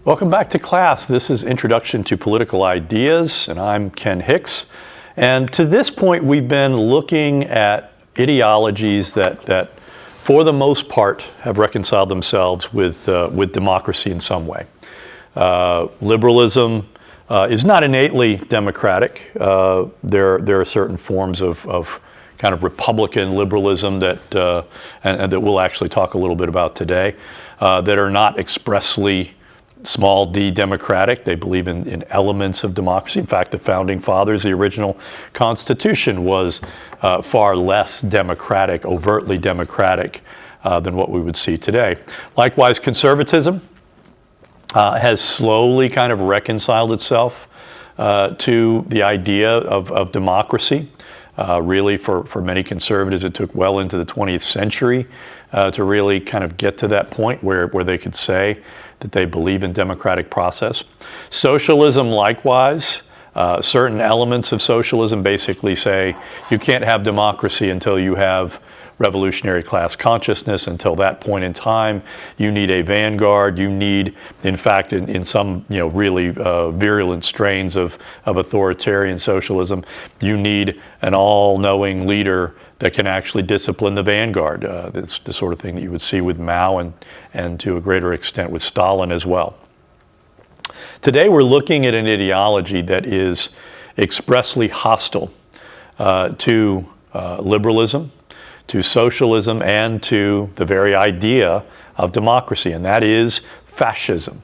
Welcome back to class. This is Introduction to Political Ideas, and I'm Ken Hicks. And to this point, we've been looking at ideologies that for the most part, have reconciled themselves with democracy in some way. Liberalism is not innately democratic. There are certain forms of kind of Republican liberalism that and that we'll actually talk a little bit about today, that are not expressly small d democratic. They believe in elements of democracy. In fact, the founding fathers, the original Constitution was far less democratic, overtly democratic than what we would see today. Likewise, conservatism has slowly kind of reconciled itself to the idea of democracy. Really, for many conservatives, it took well into the 20th century to really kind of get to that point where they could say that they believe in democratic process. Socialism, likewise, certain elements of socialism basically say you can't have democracy until you have revolutionary class consciousness. Until that point in time, you need a vanguard. You need, in fact, in some really virulent strains of authoritarian socialism, you need an all-knowing leader that can actually discipline the vanguard. It's the sort of thing that you would see with Mao and to a greater extent with Stalin as well. Today we're looking at an ideology that is expressly hostile to liberalism, to socialism, and to the very idea of democracy, and that is fascism.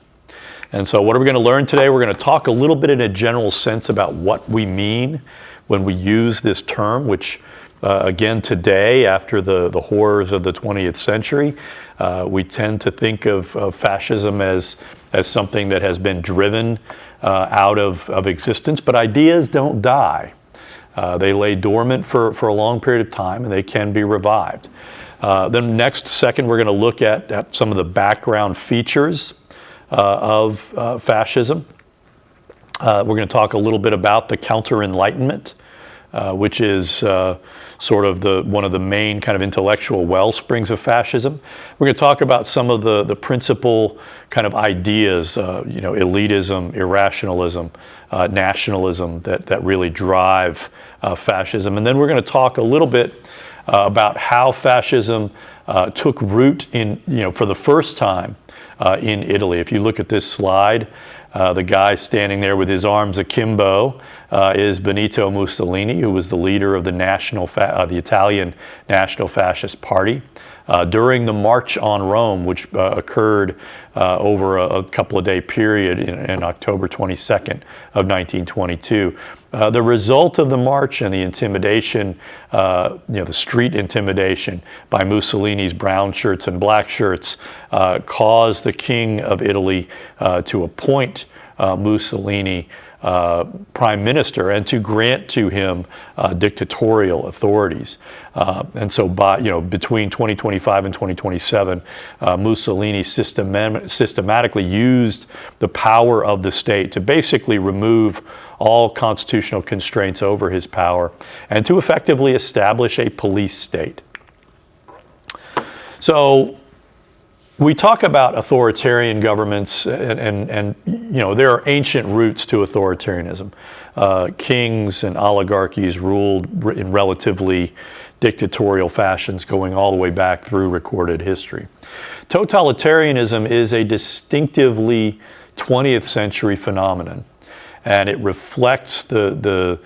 And so what are we going to learn today? We're going to talk a little bit in a general sense about what we mean when we use this term, which again today, after the horrors of the 20th century, we tend to think of fascism as something that has been driven out of existence, but ideas don't die. They lay dormant for a long period of time, and they can be revived. Then next second, we're going to look at some of the background features of fascism. We're going to talk a little bit about the Counter-Enlightenment, which is sort of one of the main kind of intellectual well springs of fascism. We're going to talk about some of the principal kind of ideas, elitism, irrationalism, nationalism that really drive fascism. And then we're going to talk a little bit about how fascism took root for the first time in Italy. If you look at this slide, the guy standing there with his arms akimbo is Benito Mussolini, who was the leader of the Italian National Fascist Party. During the March on Rome, which occurred over a couple of day period in October 22nd of 1922, the result of the march and the intimidation, the street intimidation by Mussolini's brown shirts and black shirts, caused the King of Italy to appoint Mussolini prime minister and to grant to him dictatorial authorities. And so between 2025 and 2027, Mussolini systematically used the power of the state to basically remove all constitutional constraints over his power and to effectively establish a police state. So we talk about authoritarian governments, and there are ancient roots to authoritarianism. Kings and oligarchies ruled in relatively dictatorial fashions going all the way back through recorded history. Totalitarianism is a distinctively 20th century phenomenon, and it reflects the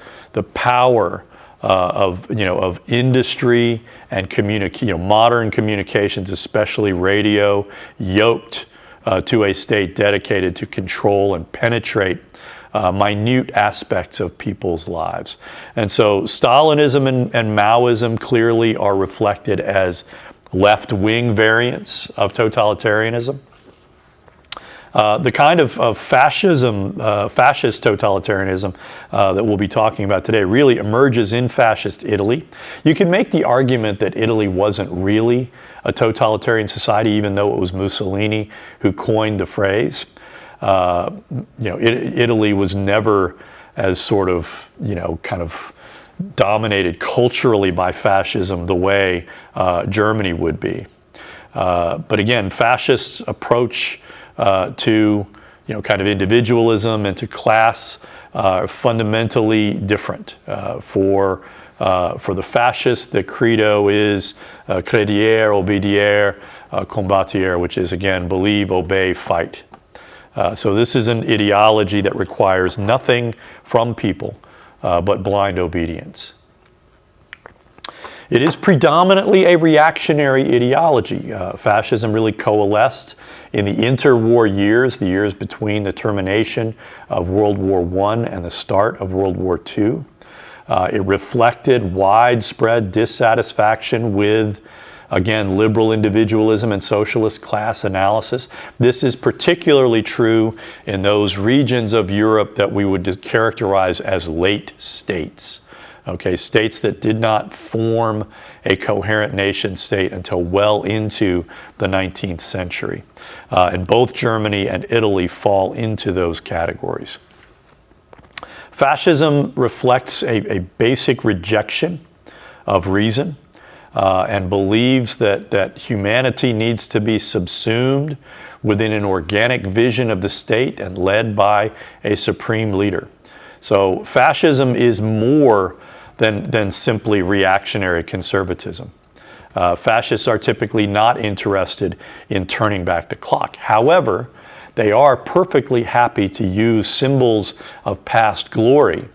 power of industry and modern communications, especially radio, yoked to a state dedicated to control and penetrate minute aspects of people's lives. And so Stalinism and Maoism clearly are reflected as left-wing variants of totalitarianism. The kind of fascism, fascist totalitarianism that we'll be talking about today really emerges in fascist Italy. You can make the argument that Italy wasn't really a totalitarian society, even though it was Mussolini who coined the phrase. Italy was never as sort of, kind of dominated culturally by fascism the way Germany would be. But again, fascists approach to kind of individualism and to class are fundamentally different. For the fascists, the credo is crediere, obediere, combattere, which is, again, believe, obey, fight. So this is an ideology that requires nothing from people but blind obedience. It is predominantly a reactionary ideology. Fascism really coalesced in the interwar years, the years between the termination of World War I and the start of World War II. It reflected widespread dissatisfaction with, again, liberal individualism and socialist class analysis. This is particularly true in those regions of Europe that we would characterize as late states. Okay, states that did not form a coherent nation state until well into the 19th century. And both Germany and Italy fall into those categories. Fascism reflects a basic rejection of reason and believes that humanity needs to be subsumed within an organic vision of the state and led by a supreme leader. So fascism is more than simply reactionary conservatism. Fascists are typically not interested in turning back the clock. However, they are perfectly happy to use symbols of past glory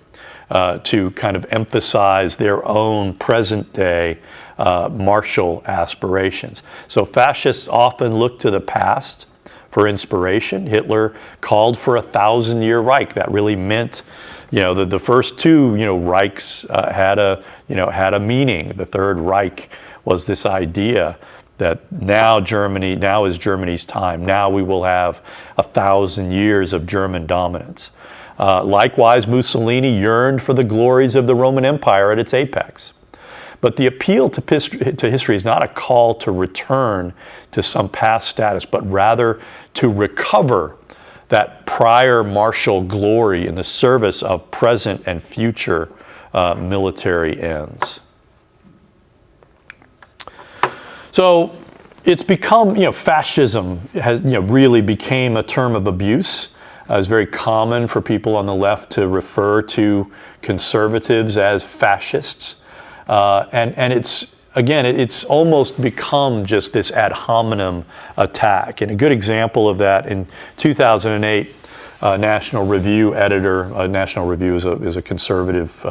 to kind of emphasize their own present-day martial aspirations. So fascists often look to the past for inspiration. Hitler called for a 1,000-year Reich. That really meant, the first two, Reichs had a meaning. The Third Reich was this idea that now is Germany's time. Now we will have 1,000 years of German dominance. Likewise, Mussolini yearned for the glories of the Roman Empire at its apex. But the appeal to history is not a call to return to some past status, but rather to recover that prior martial glory in the service of present and future military ends. So it's become, fascism has, really became a term of abuse. It's very common for people on the left to refer to conservatives as fascists. And it's almost become just this ad hominem attack. And a good example of that, in 2008, National Review editor, National Review is a conservative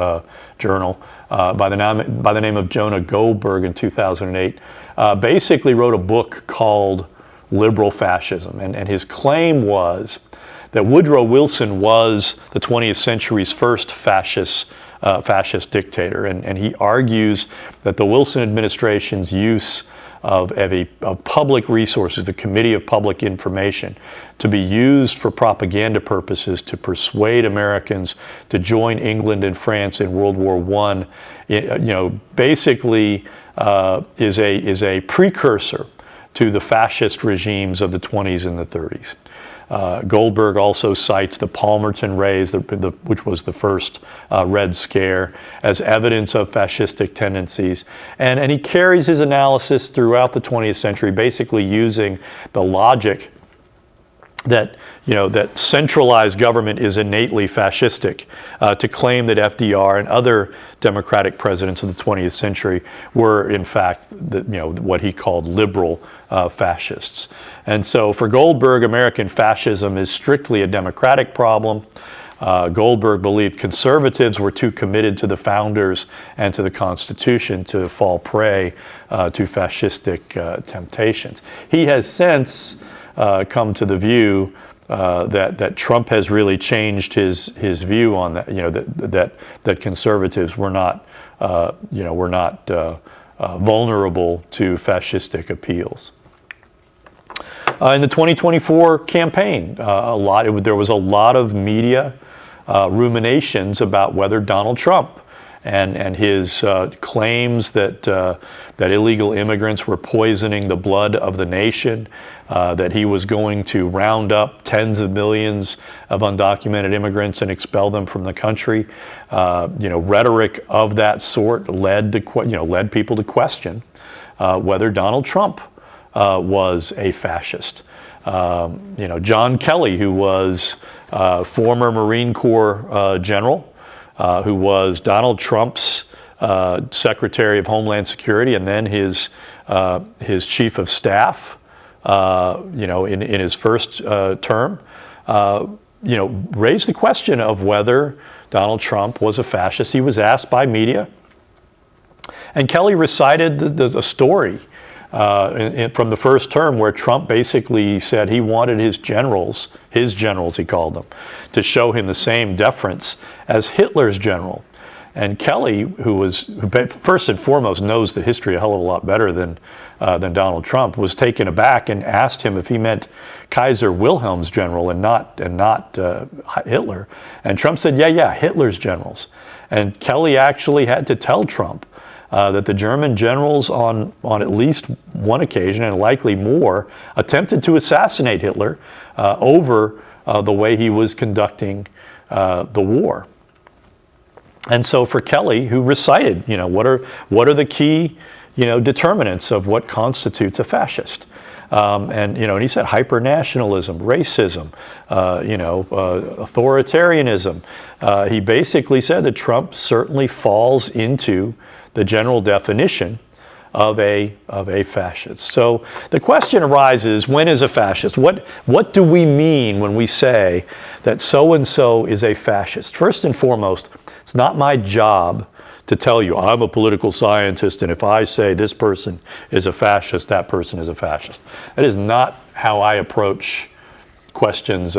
journal, by the name of Jonah Goldberg in 2008, basically wrote a book called Liberal Fascism. And his claim was that Woodrow Wilson was the 20th century's first fascist dictator. And he argues that the Wilson administration's use of public resources, the Committee of Public Information, to be used for propaganda purposes to persuade Americans to join England and France in World War I, basically is a precursor to the fascist regimes of the 20s and the 30s. Goldberg also cites the Palmerton raids, which was the first Red Scare, as evidence of fascistic tendencies. And he carries his analysis throughout the 20th century, basically using the logic that centralized government is innately fascistic, to claim that FDR and other Democratic presidents of the 20th century were, in fact, what he called liberal fascists. And so for Goldberg, American fascism is strictly a democratic problem. Goldberg believed conservatives were too committed to the founders and to the Constitution to fall prey to fascistic temptations. He has since come to the view that Trump has really changed his view on that. That conservatives were not vulnerable to fascistic appeals. In the 2024 campaign, there was a lot of media ruminations about whether Donald Trump and his claims that illegal immigrants were poisoning the blood of the nation, that he was going to round up tens of millions of undocumented immigrants and expel them from the country. Rhetoric of that sort led people to question whether Donald Trump was a fascist. John Kelly, who was former Marine Corps general, who was Donald Trump's Secretary of Homeland Security, and then his chief of staff, in his first term, raised the question of whether Donald Trump was a fascist. He was asked by media, and Kelly recited a story from the first term where Trump basically said he wanted his generals he called them, to show him the same deference as Hitler's general. And Kelly, who first and foremost knows the history a hell of a lot better than Donald Trump, was taken aback and asked him if he meant Kaiser Wilhelm's general and not Hitler. And Trump said, yeah, Hitler's generals. And Kelly actually had to tell Trump that the German generals on at least one occasion, and likely more, attempted to assassinate Hitler over the way he was conducting the war. And so for Kelly, who recited, what are the key, determinants of what constitutes a fascist? And he said hyper-nationalism, racism, authoritarianism. He basically said that Trump certainly falls into the general definition of a fascist. So the question arises, when is a fascist? What do we mean when we say that so-and-so is a fascist? First and foremost, it's not my job to tell you I'm a political scientist, and if I say this person is a fascist, that person is a fascist. That is not how I approach questions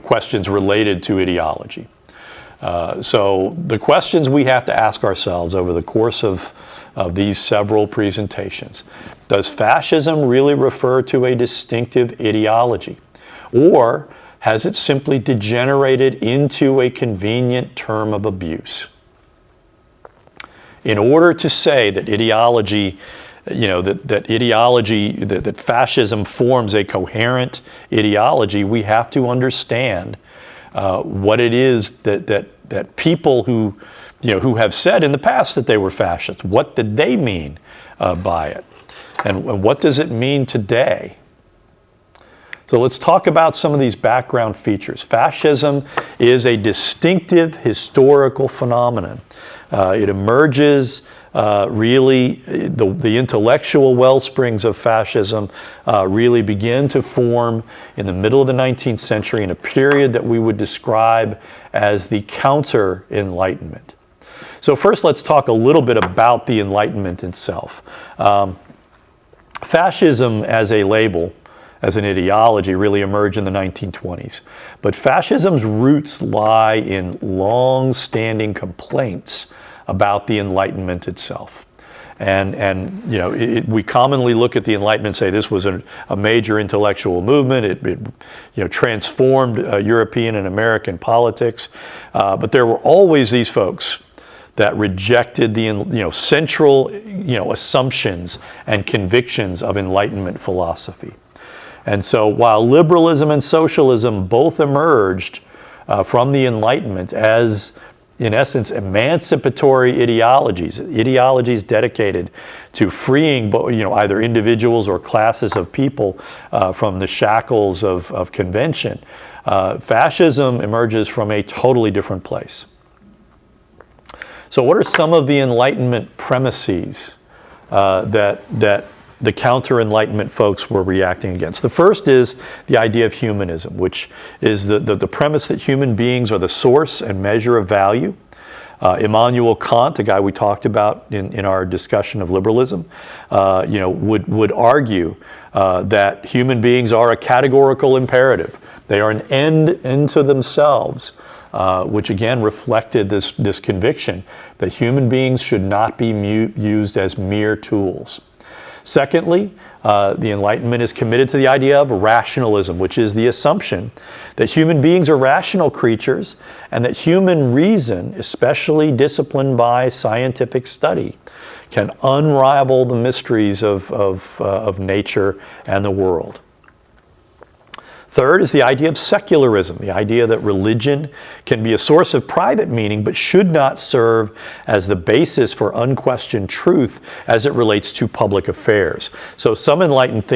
questions related to ideology. So the questions we have to ask ourselves over the course of these several presentations: does fascism really refer to a distinctive ideology? Or has it simply degenerated into a convenient term of abuse? In order to say that ideology, that fascism forms a coherent ideology, we have to understand what it is that people who have said in the past that they were fascists, what did they mean by it? And what does it mean today? So let's talk about some of these background features. Fascism is a distinctive historical phenomenon. It emerges really, the intellectual well springs of fascism really begin to form in the middle of the 19th century in a period that we would describe as the counter-Enlightenment. So first, let's talk a little bit about the Enlightenment itself. Fascism as a label, as an ideology, really emerged in the 1920s. But fascism's roots lie in long-standing complaints about the Enlightenment itself. And we commonly look at the Enlightenment and say this was a major intellectual movement. It transformed European and American politics. But there were always these folks that rejected the central assumptions and convictions of Enlightenment philosophy. And so while liberalism and socialism both emerged from the Enlightenment as, in essence, emancipatory ideologies dedicated to freeing either individuals or classes of people from the shackles of convention, fascism emerges from a totally different place. So what are some of the Enlightenment premises that the counter-Enlightenment folks were reacting against? The first is the idea of humanism, which is the premise that human beings are the source and measure of value. Immanuel Kant, a guy we talked about in our discussion of liberalism, would argue that human beings are a categorical imperative. They are an end into themselves, which again reflected this conviction that human beings should not be used as mere tools. Secondly, the Enlightenment is committed to the idea of rationalism, which is the assumption that human beings are rational creatures and that human reason, especially disciplined by scientific study, can unravel the mysteries of nature and the world. Third is the idea of secularism, the idea that religion can be a source of private meaning but should not serve as the basis for unquestioned truth as it relates to public affairs. So some Enlightenment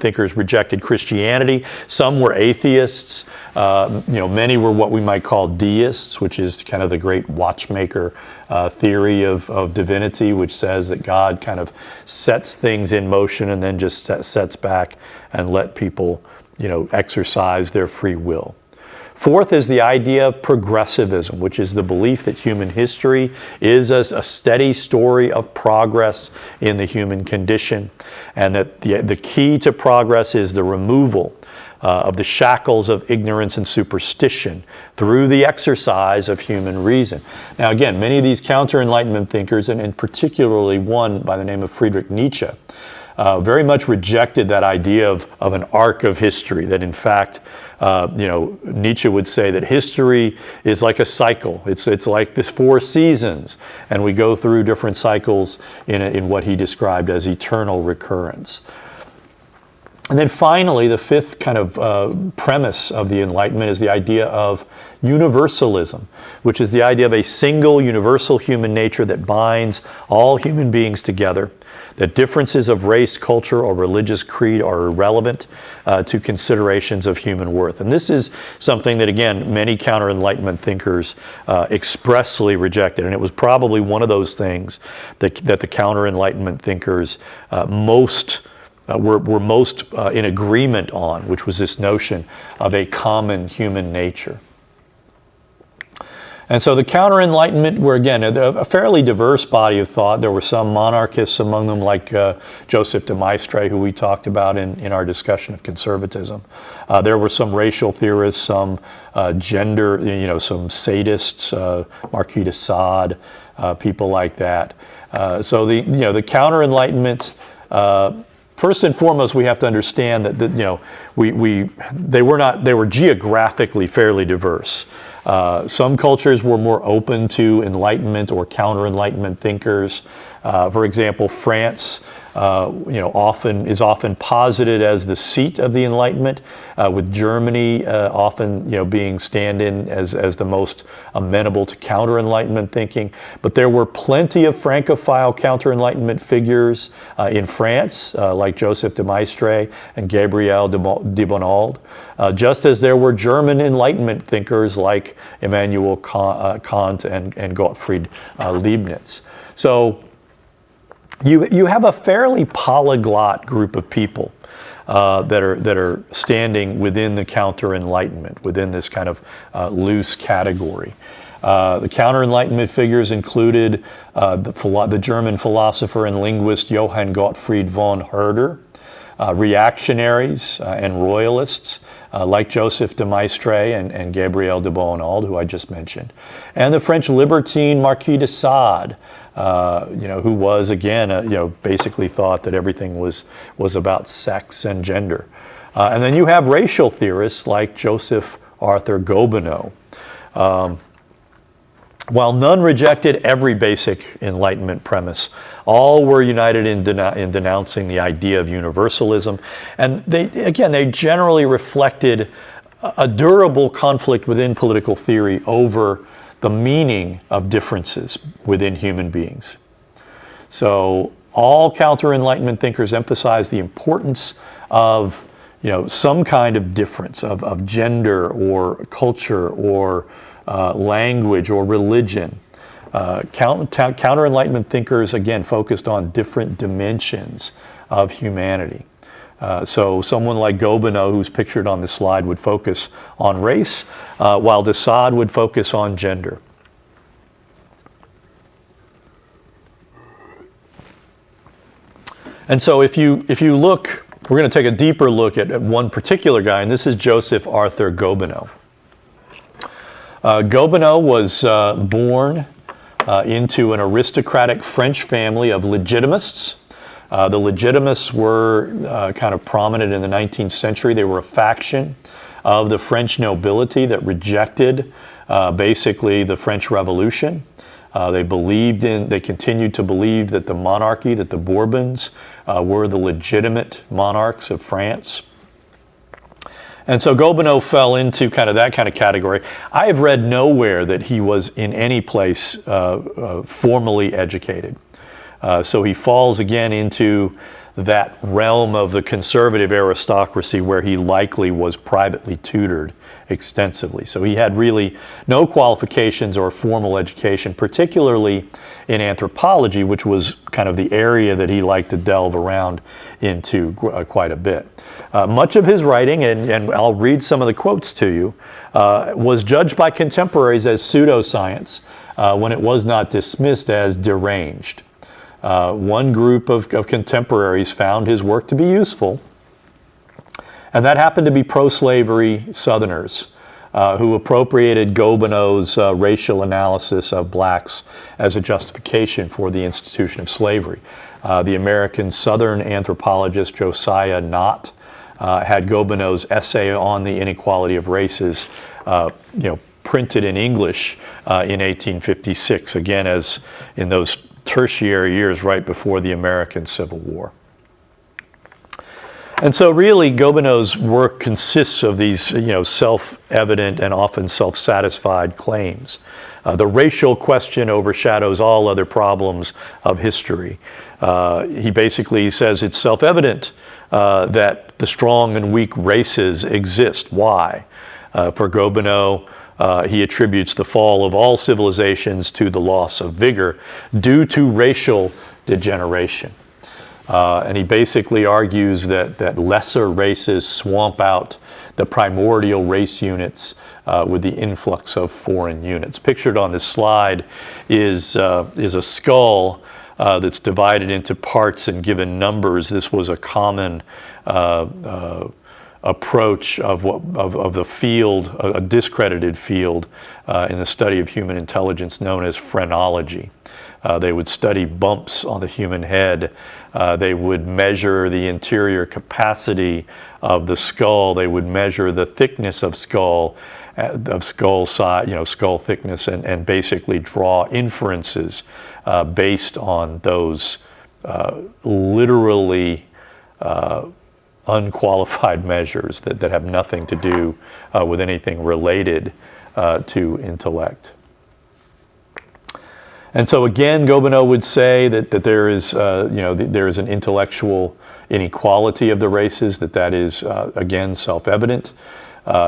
thinkers rejected Christianity. Some were atheists. Many were what we might call deists, which is kind of the great watchmaker theory of divinity, which says that God kind of sets things in motion and then just sets back and let people exercise their free will. Fourth is the idea of progressivism, which is the belief that human history is a steady story of progress in the human condition, and that the key to progress is the removal of the shackles of ignorance and superstition through the exercise of human reason. Now again, many of these counter-Enlightenment thinkers, and particularly one by the name of Friedrich Nietzsche, very much rejected that idea of an arc of history, that in fact, Nietzsche would say that history is like a cycle. It's like this 4 seasons, and we go through different cycles in what he described as eternal recurrence. And then finally, the fifth kind of premise of the Enlightenment is the idea of universalism, which is the idea of a single universal human nature that binds all human beings together, that differences of race, culture, or religious creed are irrelevant to considerations of human worth. And this is something that, again, many counter-Enlightenment thinkers expressly rejected. And it was probably one of those things that the counter-Enlightenment thinkers were most in agreement on, which was this notion of a common human nature. And so the counter-Enlightenment were, again, a fairly diverse body of thought. There were some monarchists among them, like Joseph de Maistre, who we talked about in our discussion of conservatism. There were some racial theorists, some gender, some sadists, Marquis de Sade, people like that. So the counter-Enlightenment. First and foremost, we have to understand that they were geographically fairly diverse. Some cultures were more open to Enlightenment or counter-Enlightenment thinkers. For example, France is often posited as the seat of the Enlightenment, with Germany often being stand-in as the most amenable to counter-Enlightenment thinking. But there were plenty of Francophile counter-Enlightenment figures in France, like Joseph de Maistre and Gabriel de Bonald, just as there were German Enlightenment thinkers like Immanuel Kant and Gottfried Leibniz. So you have a fairly polyglot group of people that are standing within the counter-Enlightenment, within this kind of loose category. The counter-Enlightenment figures included the German philosopher and linguist Johann Gottfried von Herder, reactionaries and royalists like Joseph de Maistre and Gabriel de Bonald, who I just mentioned, and the French libertine Marquis de Sade, who was, again, basically thought that everything was about sex and gender. And then you have racial theorists like Joseph Arthur Gobineau. While none rejected every basic Enlightenment premise, all were united in denouncing the idea of universalism. And they generally reflected a durable conflict within political theory over the meaning of differences within human beings. So all counter-Enlightenment thinkers emphasize the importance of some kind of difference of gender or culture or language or religion. Counter-Enlightenment thinkers, again, focused on different dimensions of humanity. So someone like Gobineau, who's pictured on this slide, would focus on race, while de Sade would focus on gender. And so if you look, we're going to take a deeper look at one particular guy, and this is Joseph Arthur Gobineau. Gobineau was born into an aristocratic French family of legitimists. The legitimists were kind of prominent in the 19th century. They were a faction of the French nobility that rejected basically the French Revolution. They continued to believe that the monarchy, that the Bourbons were the legitimate monarchs of France. And so Gobineau fell into kind of that kind of category. I have read nowhere that he was in any place formally educated. So he falls again into that realm of the conservative aristocracy where he likely was privately tutored extensively. So he had really no qualifications or formal education, particularly in anthropology, which was kind of the area that he liked to delve around into quite a bit. Much of his writing, and I'll read some of the quotes to you, was judged by contemporaries as pseudoscience when it was not dismissed as deranged. One group of contemporaries found his work to be useful, and that happened to be pro-slavery Southerners who appropriated Gobineau's racial analysis of blacks as a justification for the institution of slavery. The American Southern anthropologist Josiah Nott had Gobineau's essay on the inequality of races, printed in English in 1856, again as in those tertiary years right before the American Civil War. And so really Gobineau's work consists of these self-evident and often self-satisfied claims. The racial question overshadows all other problems of history. He basically says it's self-evident that the strong and weak races exist. Why? For Gobineau, he attributes the fall of all civilizations to the loss of vigor due to racial degeneration. And he basically argues that lesser races swamp out the primordial race units with the influx of foreign units. Pictured on this slide is a skull that's divided into parts and given numbers. This was a common approach of the field, a discredited field in the study of human intelligence known as phrenology. They would study bumps on the human head. They would measure the interior capacity of the skull. They would measure the thickness of skull size, skull thickness, and basically draw inferences based on those literally unqualified measures that have nothing to do with anything related to intellect. And so again, Gobineau would say that there is, there is an intellectual inequality of the races, that is, again, self-evident.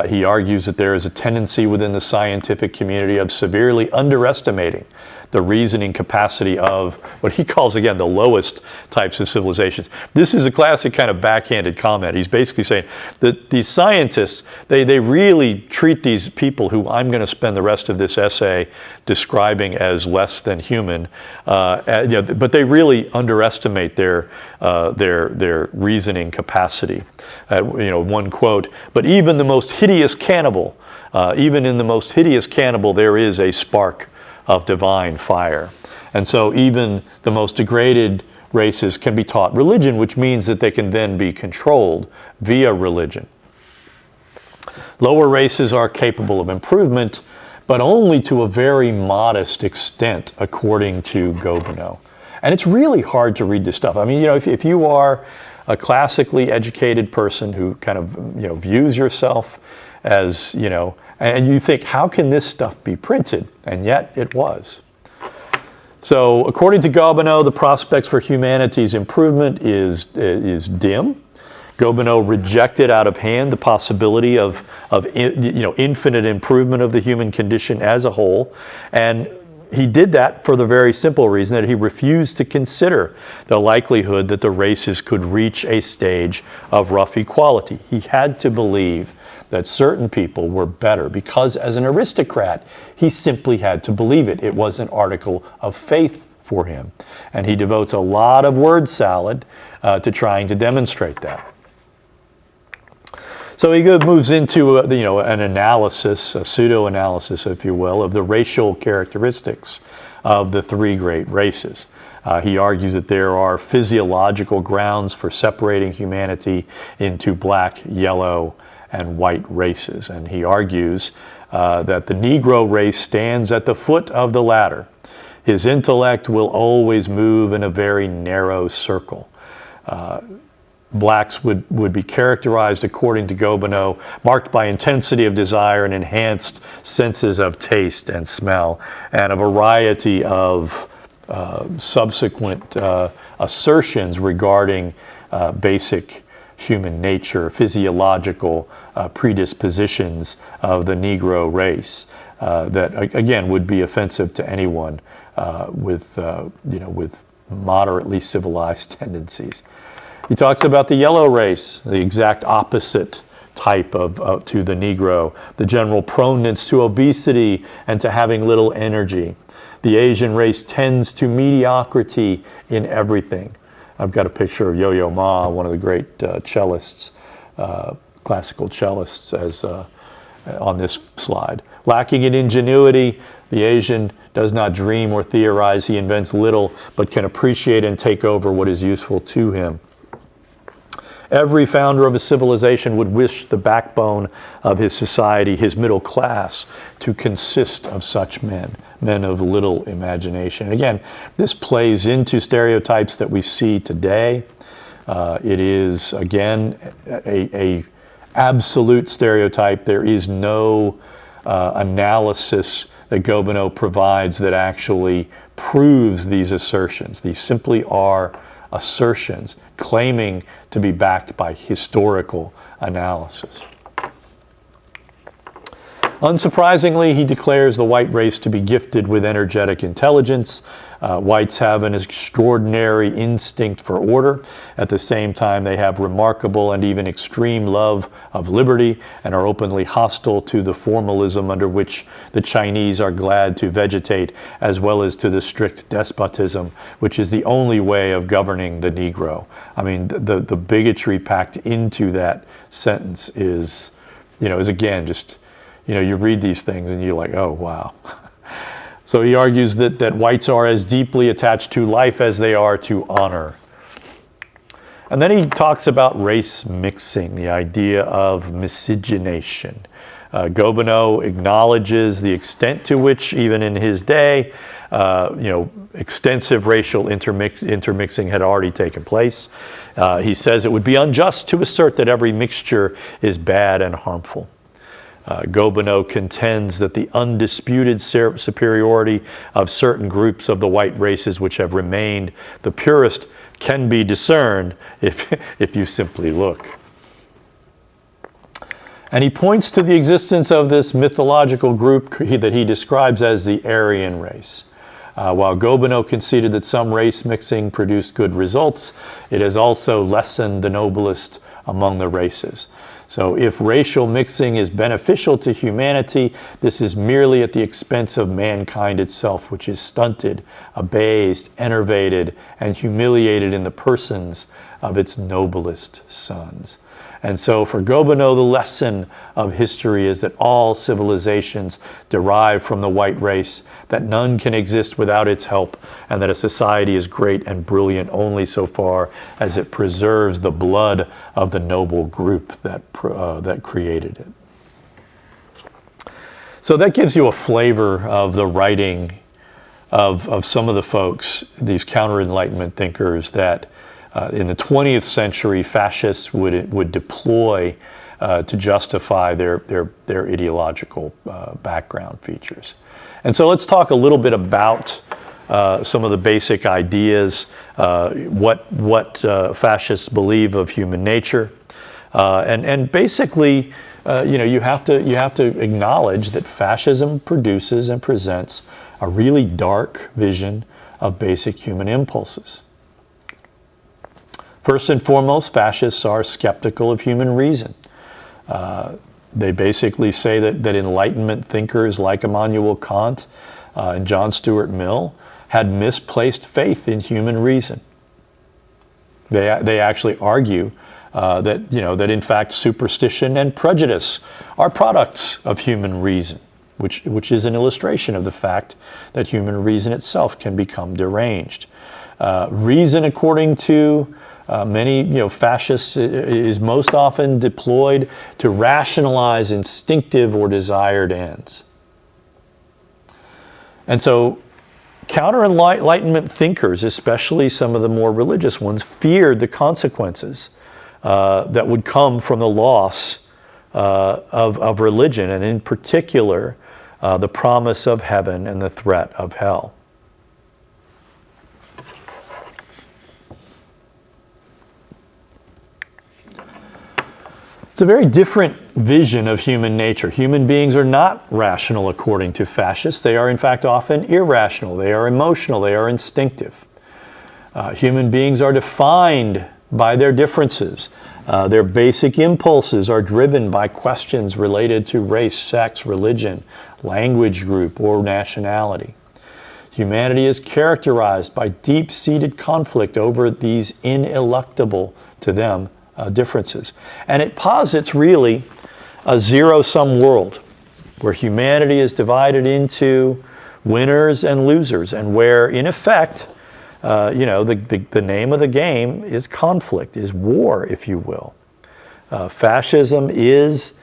He argues that there is a tendency within the scientific community of severely underestimating the reasoning capacity of what he calls, again, the lowest types of civilizations. This is a classic kind of backhanded comment. He's basically saying that these scientists, they really treat these people who I'm going to spend the rest of this essay describing as less than human, but they really underestimate their reasoning capacity. One quote, "But even the most hideous cannibal, even in the most hideous cannibal, there is a spark of divine fire." And so even the most degraded races can be taught religion, which means that they can then be controlled via religion. Lower races are capable of improvement, but only to a very modest extent, according to Gobineau. And it's really hard to read this stuff. I mean, if you are a classically educated person who kind of, views yourself as, and you think, how can this stuff be printed? And yet it was. So according to Gobineau, the prospects for humanity's improvement is dim. Gobineau rejected out of hand the possibility of infinite improvement of the human condition as a whole. And he did that for the very simple reason that he refused to consider the likelihood that the races could reach a stage of rough equality. He had to believe that certain people were better because as an aristocrat, he simply had to believe it. It was an article of faith for him. And he devotes a lot of word salad to trying to demonstrate that. So he moves into an analysis, a pseudo-analysis, if you will, of the racial characteristics of the three great races. He argues that there are physiological grounds for separating humanity into black, yellow, and white races. And he argues that the Negro race stands at the foot of the ladder. His intellect will always move in a very narrow circle. blacks would be characterized, according to Gobineau, marked by intensity of desire and enhanced senses of taste and smell, and a variety of subsequent assertions regarding basic human nature, physiological predispositions of the Negro race that, again, would be offensive to anyone with moderately civilized tendencies. He talks about the yellow race, the exact opposite type to the Negro, the general proneness to obesity and to having little energy. The Asian race tends to mediocrity in everything. I've got a picture of Yo-Yo Ma, one of the great cellists, classical cellists, as on this slide. Lacking in ingenuity, the Asian does not dream or theorize. He invents little, but can appreciate and take over what is useful to him. Every founder of a civilization would wish the backbone of his society, his middle class, to consist of such men of little imagination. And again, this plays into stereotypes that we see today. It is, again, a absolute stereotype. There is no analysis that Gobineau provides that actually proves these assertions. These simply are assertions claiming to be backed by historical analysis. Unsurprisingly, he declares the white race to be gifted with energetic intelligence. Whites have an extraordinary instinct for order. At the same time, they have remarkable and even extreme love of liberty and are openly hostile to the formalism under which the Chinese are glad to vegetate, as well as to the strict despotism, which is the only way of governing the Negro. I mean, the bigotry packed into that sentence is again, just, you read these things and you're like, oh, wow. So he argues that whites are as deeply attached to life as they are to honor. And then he talks about race mixing, the idea of miscegenation. Gobineau acknowledges the extent to which, even in his day, extensive racial intermixing had already taken place. He says it would be unjust to assert that every mixture is bad and harmful. Gobineau contends that the undisputed superiority of certain groups of the white races which have remained the purest can be discerned if you simply look. And he points to the existence of this mythological group that he describes as the Aryan race. While Gobineau conceded that some race mixing produced good results, it has also lessened the noblest among the races. So if racial mixing is beneficial to humanity, this is merely at the expense of mankind itself, which is stunted, abased, enervated, and humiliated in the persons of its noblest sons. And so for Gobineau, the lesson of history is that all civilizations derive from the white race, that none can exist without its help, and that a society is great and brilliant only so far as it preserves the blood of the noble group that created it. So that gives you a flavor of the writing of some of the folks, these counter-Enlightenment thinkers, that in the 20th century, fascists would deploy to justify their ideological background features. And so let's talk a little bit about some of the basic ideas, what fascists believe of human nature, and basically, you have to acknowledge that fascism produces and presents a really dark vision of basic human impulses. First and foremost, fascists are skeptical of human reason. They basically say that Enlightenment thinkers like Immanuel Kant and John Stuart Mill had misplaced faith in human reason. They actually argue that in fact superstition and prejudice are products of human reason, which is an illustration of the fact that human reason itself can become deranged. Reason, according to many fascists, is most often deployed to rationalize instinctive or desired ends. And so counter-Enlightenment thinkers, especially some of the more religious ones, feared the consequences that would come from the loss of religion, and in particular, the promise of heaven and the threat of hell. It's a very different vision of human nature. Human beings are not rational according to fascists. They are, in fact, often irrational. They are emotional. They are instinctive. Human beings are defined by their differences. Their basic impulses are driven by questions related to race, sex, religion, language group, or nationality. Humanity is characterized by deep-seated conflict over these ineluctable, to them, differences. And it posits really a zero-sum world where humanity is divided into winners and losers, and where, in effect, the name of the game is conflict, is war, if you will. Fascism is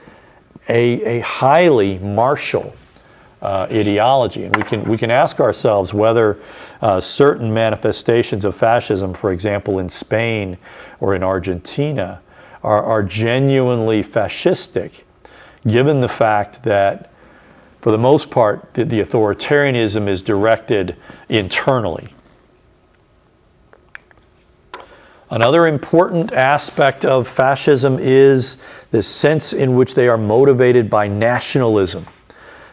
a highly martial ideology, and we can ask ourselves whether certain manifestations of fascism, for example, in Spain or in Argentina, are genuinely fascistic, given the fact that, for the most part, the authoritarianism is directed internally. Another important aspect of fascism is the sense in which they are motivated by nationalism.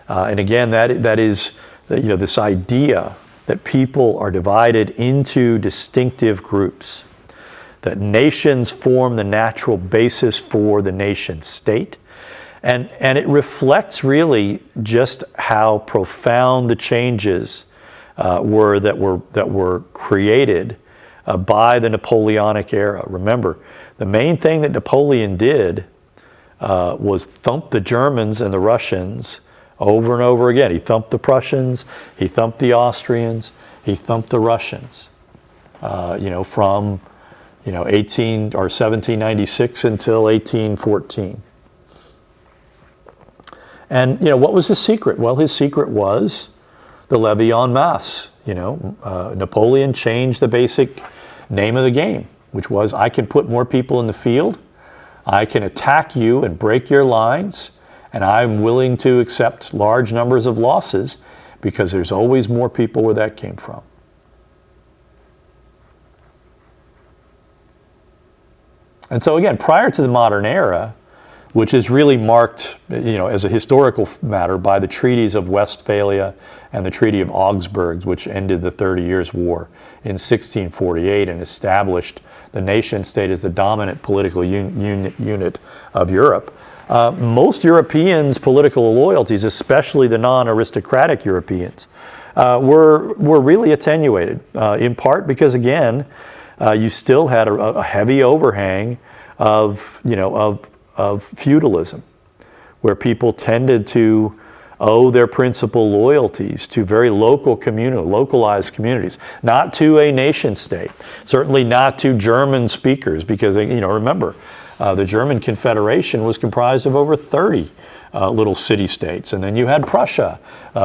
And again, that is this idea that people are divided into distinctive groups, that nations form the natural basis for the nation state. And it reflects really just how profound the changes were that were created by the Napoleonic era. Remember, the main thing that Napoleon did was thump the Germans and the Russians over and over again. He thumped the Prussians, he thumped the Austrians, he thumped the Russians. From 1796 until 1814. And what was his secret? Well, his secret was the levée en masse. Napoleon changed the basic name of the game, which was, I can put more people in the field, I can attack you and break your lines, and I'm willing to accept large numbers of losses because there's always more people where that came from. And so again, prior to the modern era, which is really marked, as a historical matter by the treaties of Westphalia and the Treaty of Augsburg, which ended the 30 Years' War in 1648 and established the nation state as the dominant political unit of Europe. Most Europeans' political loyalties, especially the non-aristocratic Europeans, were really attenuated, in part because, again, you still had a heavy overhang of feudalism, where people tended to owe their principal loyalties to very localized communities, not to a nation state, certainly not to German speakers, because, remember, the German Confederation was comprised of over 30 little city-states, and then you had Prussia,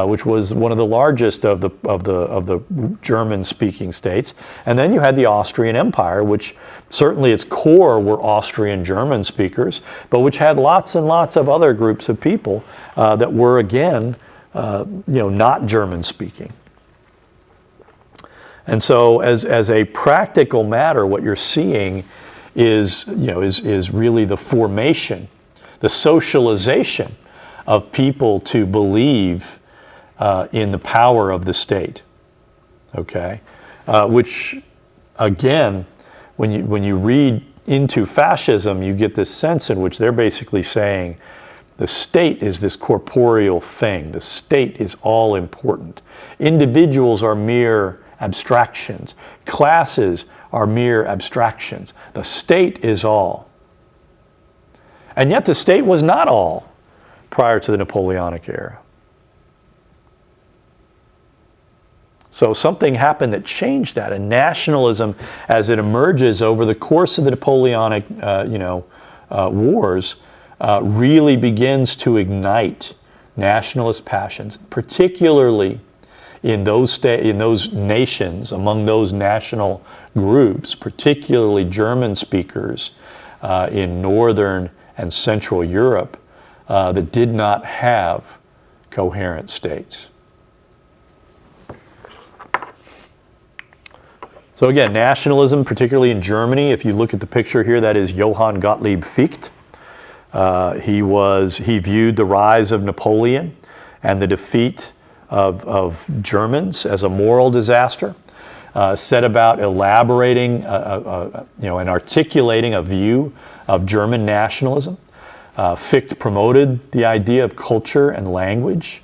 which was one of the largest of the German-speaking states, and then you had the Austrian Empire, which certainly its core were Austrian German speakers, but which had lots and lots of other groups of people that were, again, not German-speaking. And so, as a practical matter, what you're seeing is really the formation, the socialization of people to believe in the power of the state. Okay, which, again, when you read into fascism, you get this sense in which they're basically saying the state is this corporeal thing. The state is all important. Individuals are mere abstractions. Classes are mere abstractions. The state is all. And yet the state was not all prior to the Napoleonic era. So something happened that changed that, and nationalism, as it emerges over the course of the Napoleonic wars, really begins to ignite nationalist passions, particularly in those nations, among those national groups, particularly German speakers, in Northern and Central Europe that did not have coherent states. So again, nationalism, particularly in Germany, if you look at the picture here, that is Johann Gottlieb Fichte. He viewed the rise of Napoleon and the defeat of Germans as a moral disaster, set about elaborating and articulating a view of German nationalism. Fichte promoted the idea of culture and language,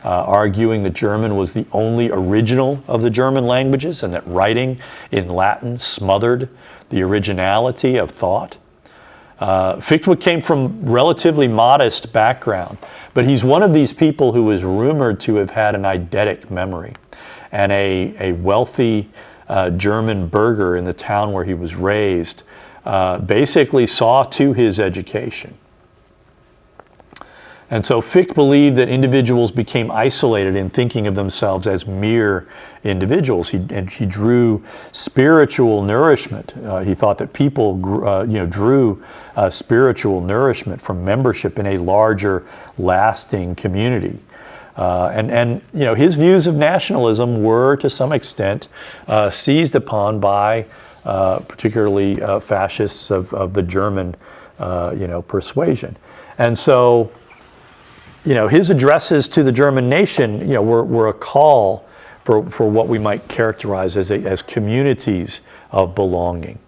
arguing that German was the only original of the German languages and that writing in Latin smothered the originality of thought. Fichte came from relatively modest background, but he's one of these people who is rumored to have had an eidetic memory. And a wealthy German burgher in the town where he was raised basically saw to his education. And so Fichte believed that individuals became isolated in thinking of themselves as mere individuals. He drew spiritual nourishment. He thought that people drew spiritual nourishment from membership in a larger, lasting community. And his views of nationalism were, to some extent, seized upon by particularly fascists of the German, persuasion. And so, his addresses to the German nation, were a call for what we might characterize as communities of belonging.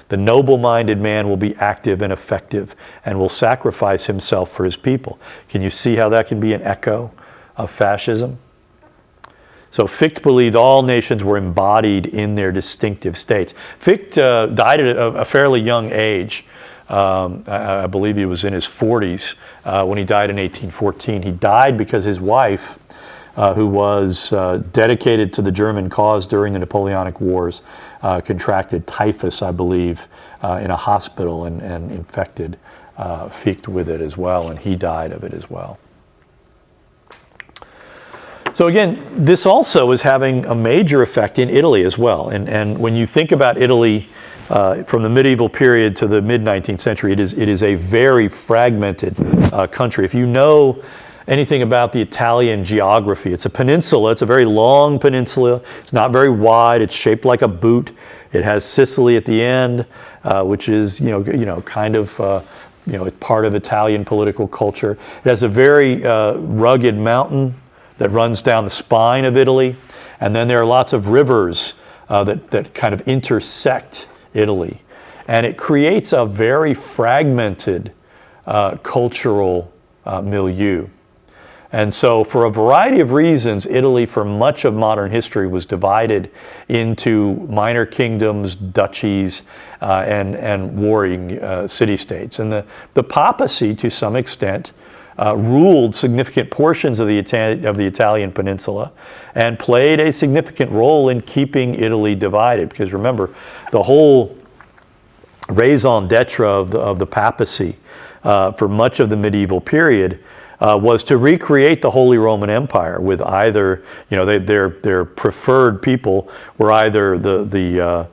The noble-minded man will be active and effective and will sacrifice himself for his people. Can you see how that can be an echo of fascism? So Fichte believed all nations were embodied in their distinctive states. Fichte died at a fairly young age. I believe he was in his 40s when he died in 1814. He died because his wife, who was dedicated to the German cause during the Napoleonic Wars, contracted typhus, I believe, in a hospital and infected Fichte with it as well, and he died of it as well. So again, this also is having a major effect in Italy as well. And when you think about Italy from the medieval period to the mid-19th century, it is a very fragmented country. If you know anything about the Italian geography, it's a peninsula. It's a very long peninsula. It's not very wide. It's shaped like a boot. It has Sicily at the end, which is kind of part of Italian political culture. It has a very rugged mountain that runs down the spine of Italy, and then there are lots of rivers that kind of intersect Italy. And it creates a very fragmented cultural milieu. And so for a variety of reasons, Italy for much of modern history was divided into minor kingdoms, duchies, and warring city-states. And the papacy, to some extent, ruled significant portions of the Italian peninsula and played a significant role in keeping Italy divided. Because remember, the whole raison d'etre of the papacy for much of the medieval period was to recreate the Holy Roman Empire with either, their preferred people were either the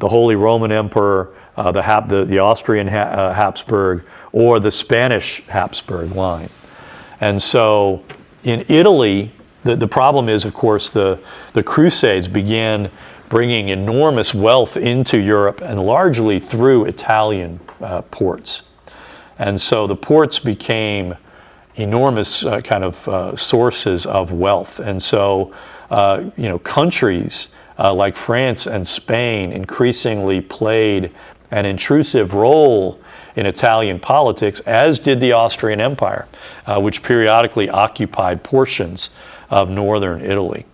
Holy Roman Emperor, the Austrian Habsburg, or the Spanish Habsburg line. And so in Italy, the problem is, of course, the Crusades began bringing enormous wealth into Europe and largely through Italian ports. And so the ports became enormous sources of wealth. And so, countries like France and Spain increasingly played an intrusive role in Italian politics, as did the Austrian Empire, which periodically occupied portions of northern Italy.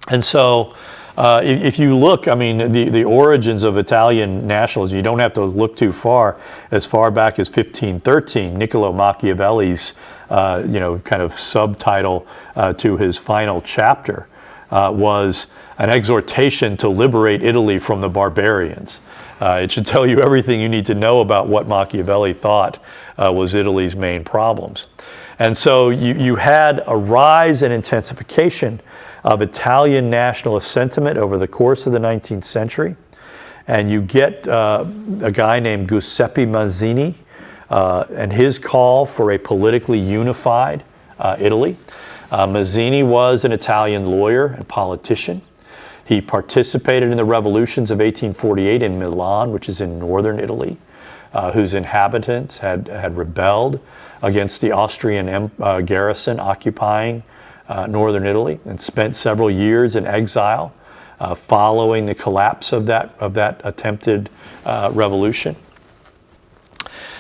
And so, if you look, the origins of Italian nationalism, you don't have to look too far, as far back as 1513, Niccolo Machiavelli's, kind of subtitle to his final chapter was an exhortation to liberate Italy from the barbarians. It should tell you everything you need to know about what Machiavelli thought was Italy's main problems. And so you had a rise and intensification of Italian nationalist sentiment over the course of the 19th century. And you get a guy named Giuseppe Mazzini and his call for a politically unified Italy. Mazzini was an Italian lawyer and politician. He participated in the revolutions of 1848 in Milan, which is in northern Italy, whose inhabitants had rebelled against the Austrian garrison occupying northern Italy, and spent several years in exile following the collapse of that attempted revolution.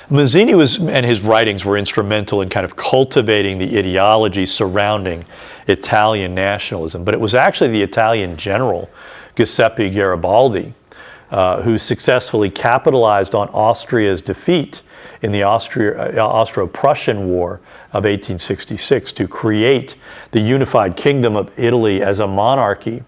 Mazzini and his writings were instrumental in kind of cultivating the ideology surrounding Italian nationalism. But it was actually the Italian general, Giuseppe Garibaldi, who successfully capitalized on Austria's defeat in the Austro-Prussian War of 1866 to create the unified kingdom of Italy as a monarchy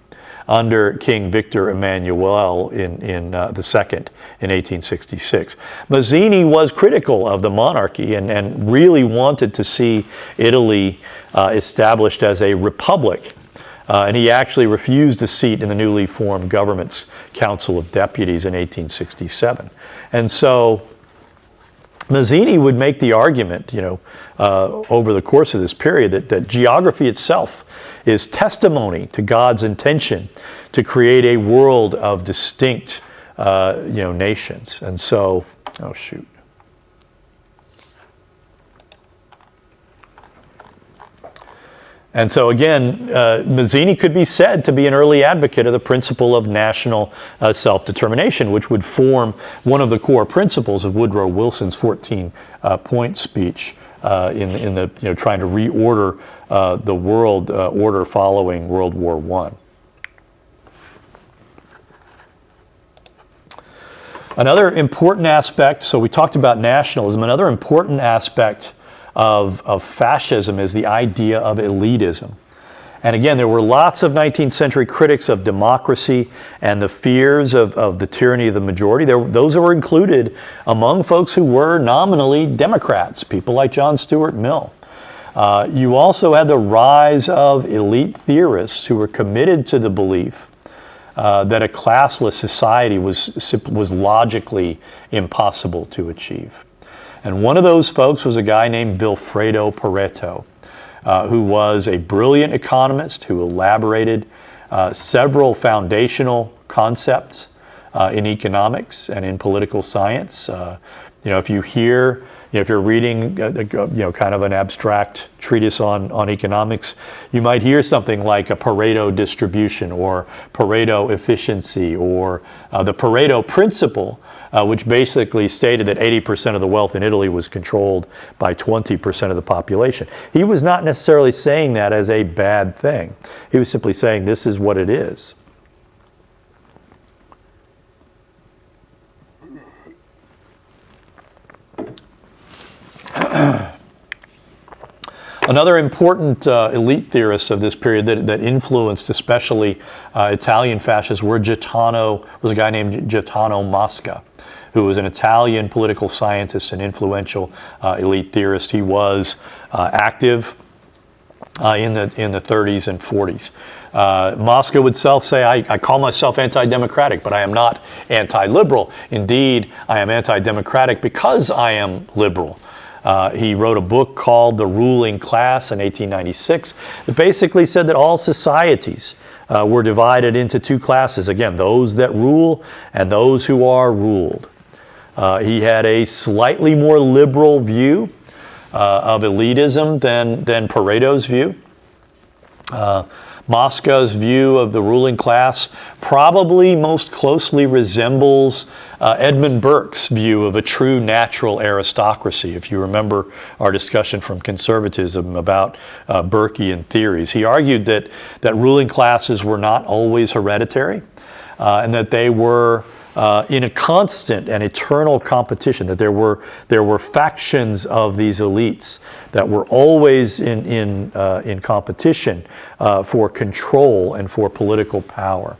under King Victor Emmanuel in the Second in 1866. Mazzini was critical of the monarchy and really wanted to see Italy established as a republic. And he actually refused a seat in the newly formed government's Council of Deputies in 1867. And so Mazzini would make the argument, over the course of this period that geography itself is testimony to God's intention to create a world of distinct, nations. And so, oh shoot. And so again, Mazzini could be said to be an early advocate of the principle of national self-determination, which would form one of the core principles of Woodrow Wilson's 14-point speech in the trying to reorder the world order following World War I. Another important aspect, so we talked about nationalism, another important aspect of fascism is the idea of elitism. And again, there were lots of 19th century critics of democracy and the fears of the tyranny of the majority. Those were included among folks who were nominally Democrats, people like John Stuart Mill. You also had the rise of elite theorists who were committed to the belief that a classless society was logically impossible to achieve. And one of those folks was a guy named Vilfredo Pareto, who was a brilliant economist who elaborated several foundational concepts in economics and in political science. If you hear, if you're reading, kind of an abstract treatise on economics, you might hear something like a Pareto distribution or Pareto efficiency or the Pareto principle, which basically stated that 80% of the wealth in Italy was controlled by 20% of the population. He was not necessarily saying that as a bad thing. He was simply saying this is what it is. Another important elite theorist of this period that influenced especially Italian fascists was a guy named Gaetano Mosca, who was an Italian political scientist and influential elite theorist. He was active in the 30s and 40s. Mosca would say, I call myself anti-democratic, but I am not anti-liberal. Indeed, I am anti-democratic because I am liberal. He wrote a book called The Ruling Class in 1896 that basically said that all societies were divided into two classes. Again, those that rule and those who are ruled. He had a slightly more liberal view of elitism than Pareto's view. Mosca's view of the ruling class probably most closely resembles Edmund Burke's view of a true natural aristocracy. If you remember our discussion from conservatism about Burkean theories, he argued that ruling classes were not always hereditary and that they were in a constant and eternal competition, that there were factions of these elites that were always in competition for control and for political power.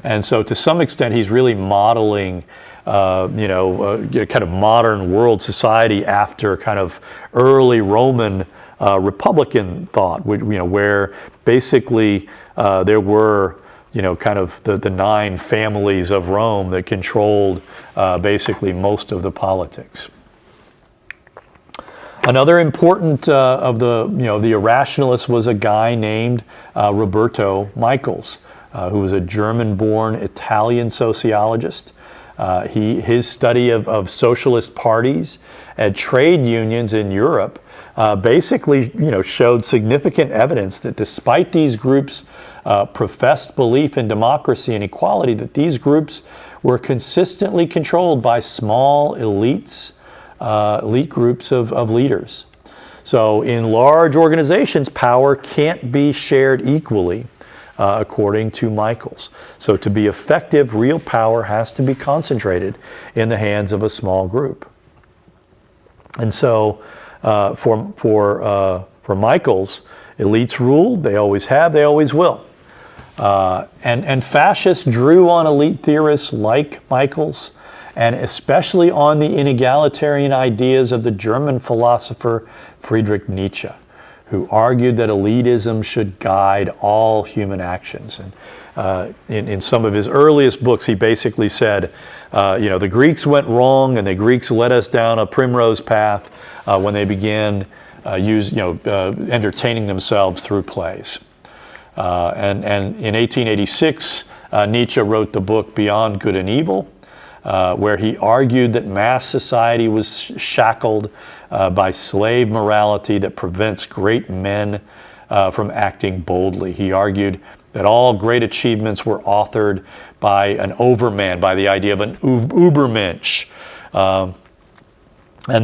And so to some extent he's really modeling kind of modern world society after kind of early Roman Republican thought, where basically there were kind of the 9 families of Rome that controlled basically most of the politics. Another important of the irrationalists was a guy named Roberto Michels, who was a German-born Italian sociologist. His study of socialist parties and trade unions in Europe basically, showed significant evidence that despite these groups' professed belief in democracy and equality, that these groups were consistently controlled by small elite groups of leaders. So in large organizations, power can't be shared equally, according to Michels. So to be effective, real power has to be concentrated in the hands of a small group. And so for Michels, elites rule, they always have, they always will. And fascists drew on elite theorists like Michels, and especially on the inegalitarian ideas of the German philosopher Friedrich Nietzsche, who argued that elitism should guide all human actions. And in some of his earliest books, he basically said, the Greeks went wrong, and the Greeks led us down a primrose path when they began entertaining themselves through plays. And in 1886, Nietzsche wrote the book Beyond Good and Evil, where he argued that mass society was shackled by slave morality that prevents great men from acting boldly. He argued that all great achievements were authored by an overman, by the idea of an Übermensch. And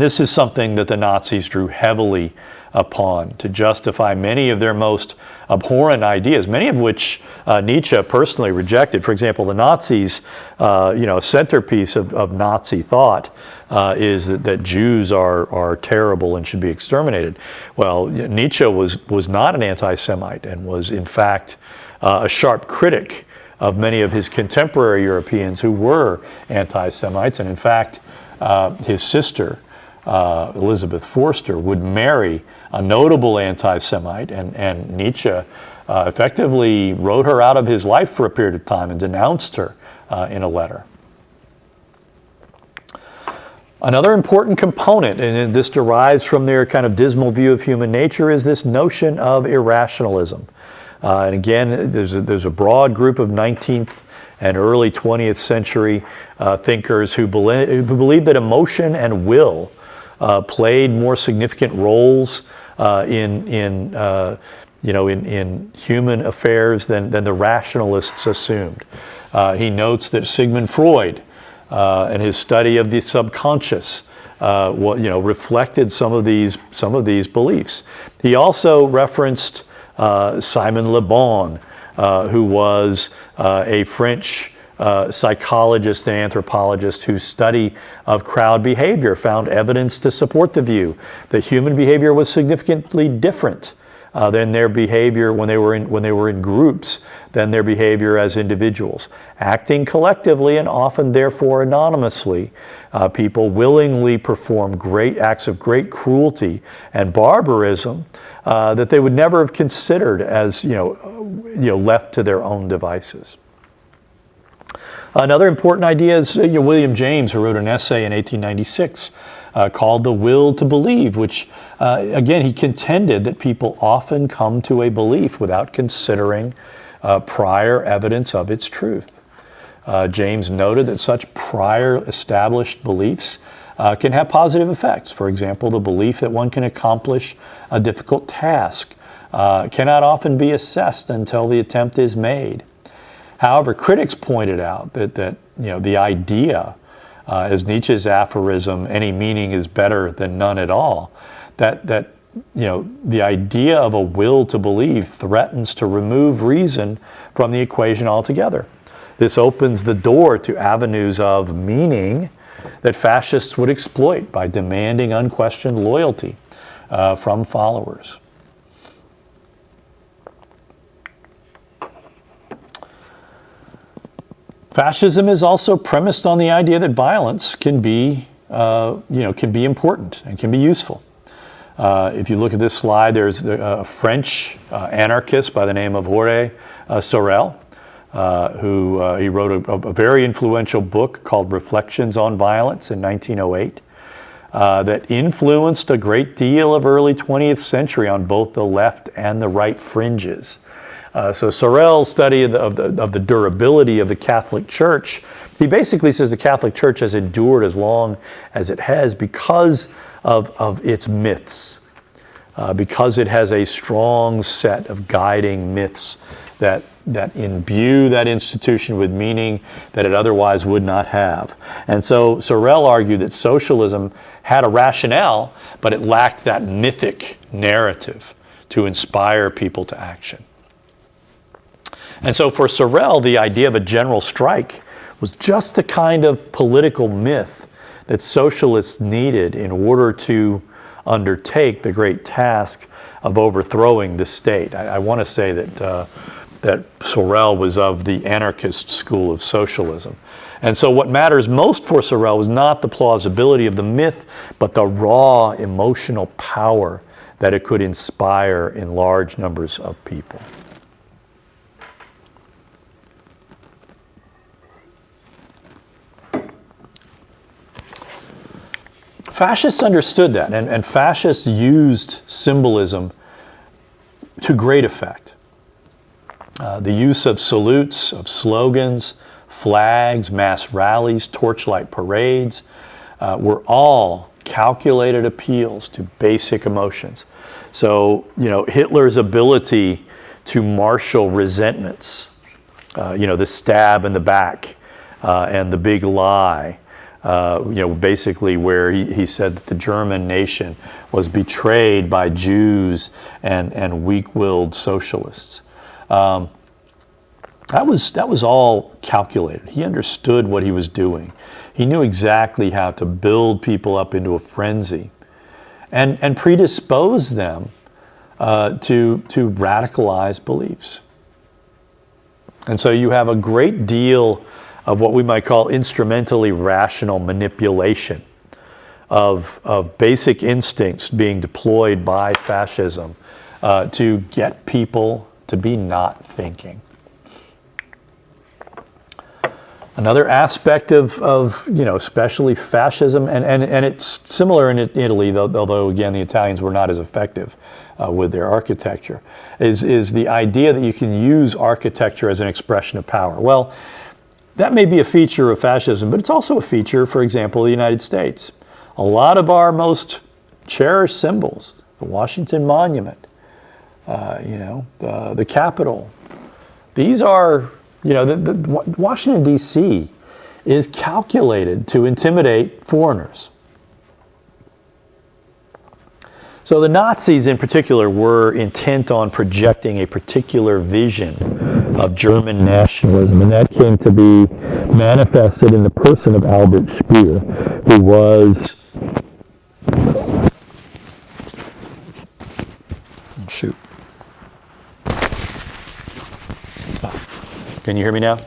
this is something that the Nazis drew heavily upon to justify many of their most abhorrent ideas, many of which Nietzsche personally rejected. For example, the Nazis, a centerpiece of Nazi thought is that Jews are terrible and should be exterminated. Well, Nietzsche was not an anti-Semite and was in fact a sharp critic of many of his contemporary Europeans who were anti-Semites. And in fact, his sister, Elizabeth Forster, would marry a notable anti-Semite, and Nietzsche effectively wrote her out of his life for a period of time and denounced her in a letter. Another important component, and this derives from their kind of dismal view of human nature, is this notion of irrationalism. And again, there's a broad group of 19th and early 20th century thinkers who believe that emotion and will played more significant roles in human affairs than the rationalists assumed. He notes that Sigmund Freud, in his study of the subconscious, reflected some of these beliefs. He also referenced Simon Le Bon, who was a French psychologist and anthropologist whose study of crowd behavior found evidence to support the view that human behavior was significantly different than their behavior when they were in groups than their behavior as individuals. Acting collectively and often therefore anonymously, people willingly perform great acts of great cruelty and barbarism that they would never have considered as left to their own devices. Another important idea is William James, who wrote an essay in 1896 called The Will to Believe, which, again, he contended that people often come to a belief without considering prior evidence of its truth. James noted that such prior established beliefs can have positive effects. For example, the belief that one can accomplish a difficult task cannot often be assessed until the attempt is made. However, critics pointed out that the idea, as Nietzsche's aphorism, any meaning is better than none at all, that the idea of a will to believe threatens to remove reason from the equation altogether. This opens the door to avenues of meaning that fascists would exploit by demanding unquestioned loyalty from followers. Fascism is also premised on the idea that violence can be important and can be useful. If you look at this slide, there's a French anarchist by the name of Jorge Sorel, he wrote a very influential book called Reflections on Violence in 1908 that influenced a great deal of early 20th century on both the left and the right fringes. So Sorel's study of the durability of the Catholic Church, he basically says the Catholic Church has endured as long as it has because of its myths, because it has a strong set of guiding myths that imbue that institution with meaning that it otherwise would not have. And so Sorel argued that socialism had a rationale, but it lacked that mythic narrative to inspire people to action. And so for Sorel, the idea of a general strike was just the kind of political myth that socialists needed in order to undertake the great task of overthrowing the state. I want to say that Sorel was of the anarchist school of socialism. And so what matters most for Sorel was not the plausibility of the myth, but the raw emotional power that it could inspire in large numbers of people. Fascists understood that, and fascists used symbolism to great effect. The use of salutes, of slogans, flags, mass rallies, torchlight parades were all calculated appeals to basic emotions. So, Hitler's ability to marshal resentments, the stab in the back and the big lie, basically where he said that the German nation was betrayed by Jews and weak-willed socialists. That was all calculated. He understood what he was doing. He knew exactly how to build people up into a frenzy and predispose them to radicalized beliefs. And so you have a great deal of what we might call instrumentally rational manipulation of basic instincts being deployed by fascism to get people to be not thinking. Another aspect of especially fascism, and it's similar in Italy, although again the Italians were not as effective with their architecture, is the idea that you can use architecture as an expression of power. Well, that may be a feature of fascism, but it's also a feature, for example, of the United States. A lot of our most cherished symbols, the Washington Monument, the Capitol, these are, Washington, D.C. is calculated to intimidate foreigners. So the Nazis in particular were intent on projecting a particular vision of German nationalism, and that came to be manifested in the person of Albert Speer, who was... Shoot. Can you hear me now?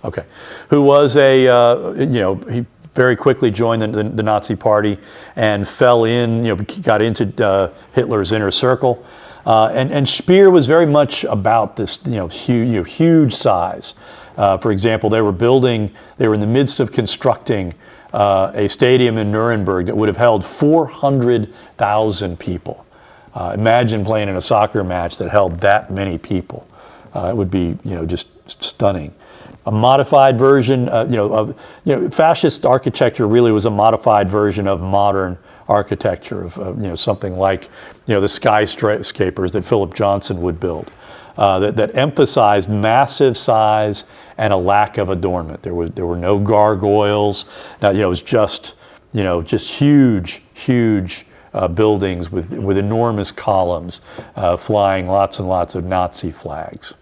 Okay. Who was he very quickly joined the Nazi Party and fell in, got into Hitler's inner circle. And Speer was very much about this, huge size. For example, they were in the midst of constructing a stadium in Nuremberg that would have held 400,000 people. Imagine playing in a soccer match that held that many people. It would be, just stunning. A modified version, fascist architecture really was a modified version of modern architecture of something like, the skyscrapers that Philip Johnson would build, that emphasized massive size and a lack of adornment. There were no gargoyles. It was just huge buildings with enormous columns, flying lots and lots of Nazi flags.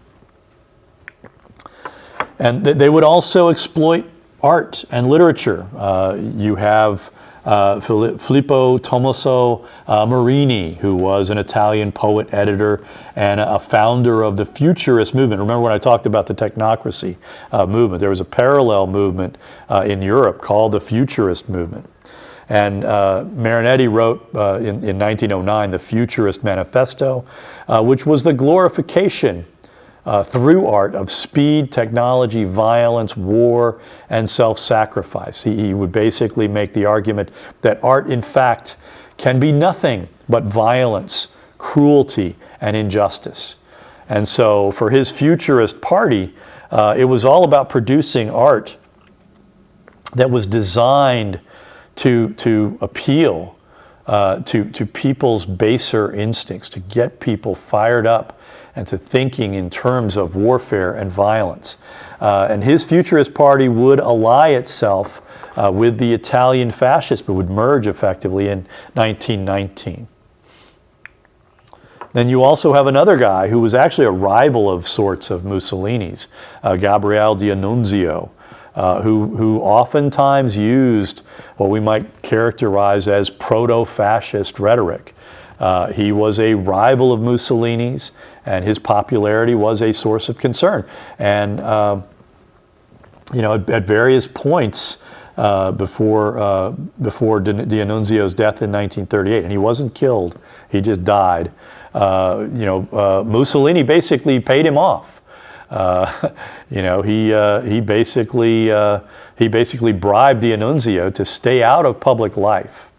And they would also exploit art and literature. You have Filippo Tommaso Marini, who was an Italian poet, editor, and a founder of the Futurist movement. Remember when I talked about the technocracy movement? There was a parallel movement in Europe called the Futurist movement. And Marinetti wrote in 1909 the Futurist Manifesto, which was the glorification through art of speed, technology, violence, war, and self-sacrifice. He would basically make the argument that art, in fact, can be nothing but violence, cruelty, and injustice. And so for his futurist party, it was all about producing art that was designed to appeal to people's baser instincts, to get people fired up and to thinking in terms of warfare and violence. And his futurist party would ally itself with the Italian fascists, but would merge effectively in 1919. Then you also have another guy who was actually a rival of sorts of Mussolini's, Gabriele D'Annunzio, who oftentimes used what we might characterize as proto-fascist rhetoric. He was a rival of Mussolini's, and his popularity was a source of concern. And at various points before D'Annunzio's death in 1938, and he wasn't killed, he just died. Mussolini basically paid him off. He basically bribed D'Annunzio to stay out of public life.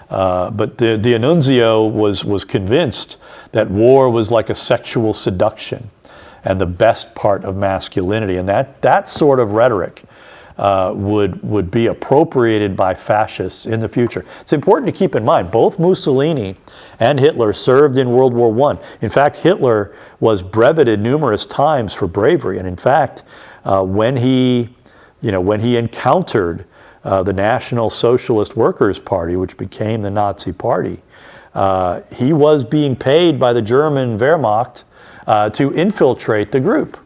But D'Annunzio was convinced that war was like a sexual seduction and the best part of masculinity, and that sort of rhetoric would be appropriated by fascists in the future. It's important to keep in mind both Mussolini and Hitler served in World War I. In fact, Hitler was breveted numerous times for bravery, and in fact, when he encountered the National Socialist Workers' Party, which became the Nazi Party, he was being paid by the German Wehrmacht to infiltrate the group.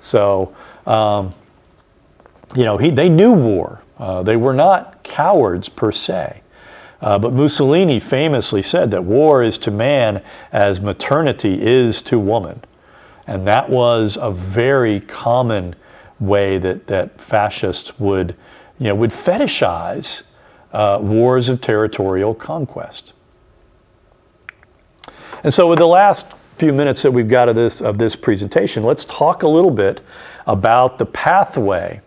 So, they knew war. They were not cowards per se. But Mussolini famously said that war is to man as maternity is to woman. And that was a very common way that fascists would fetishize wars of territorial conquest. And so with the last few minutes that we've got of this presentation, let's talk a little bit about the pathway,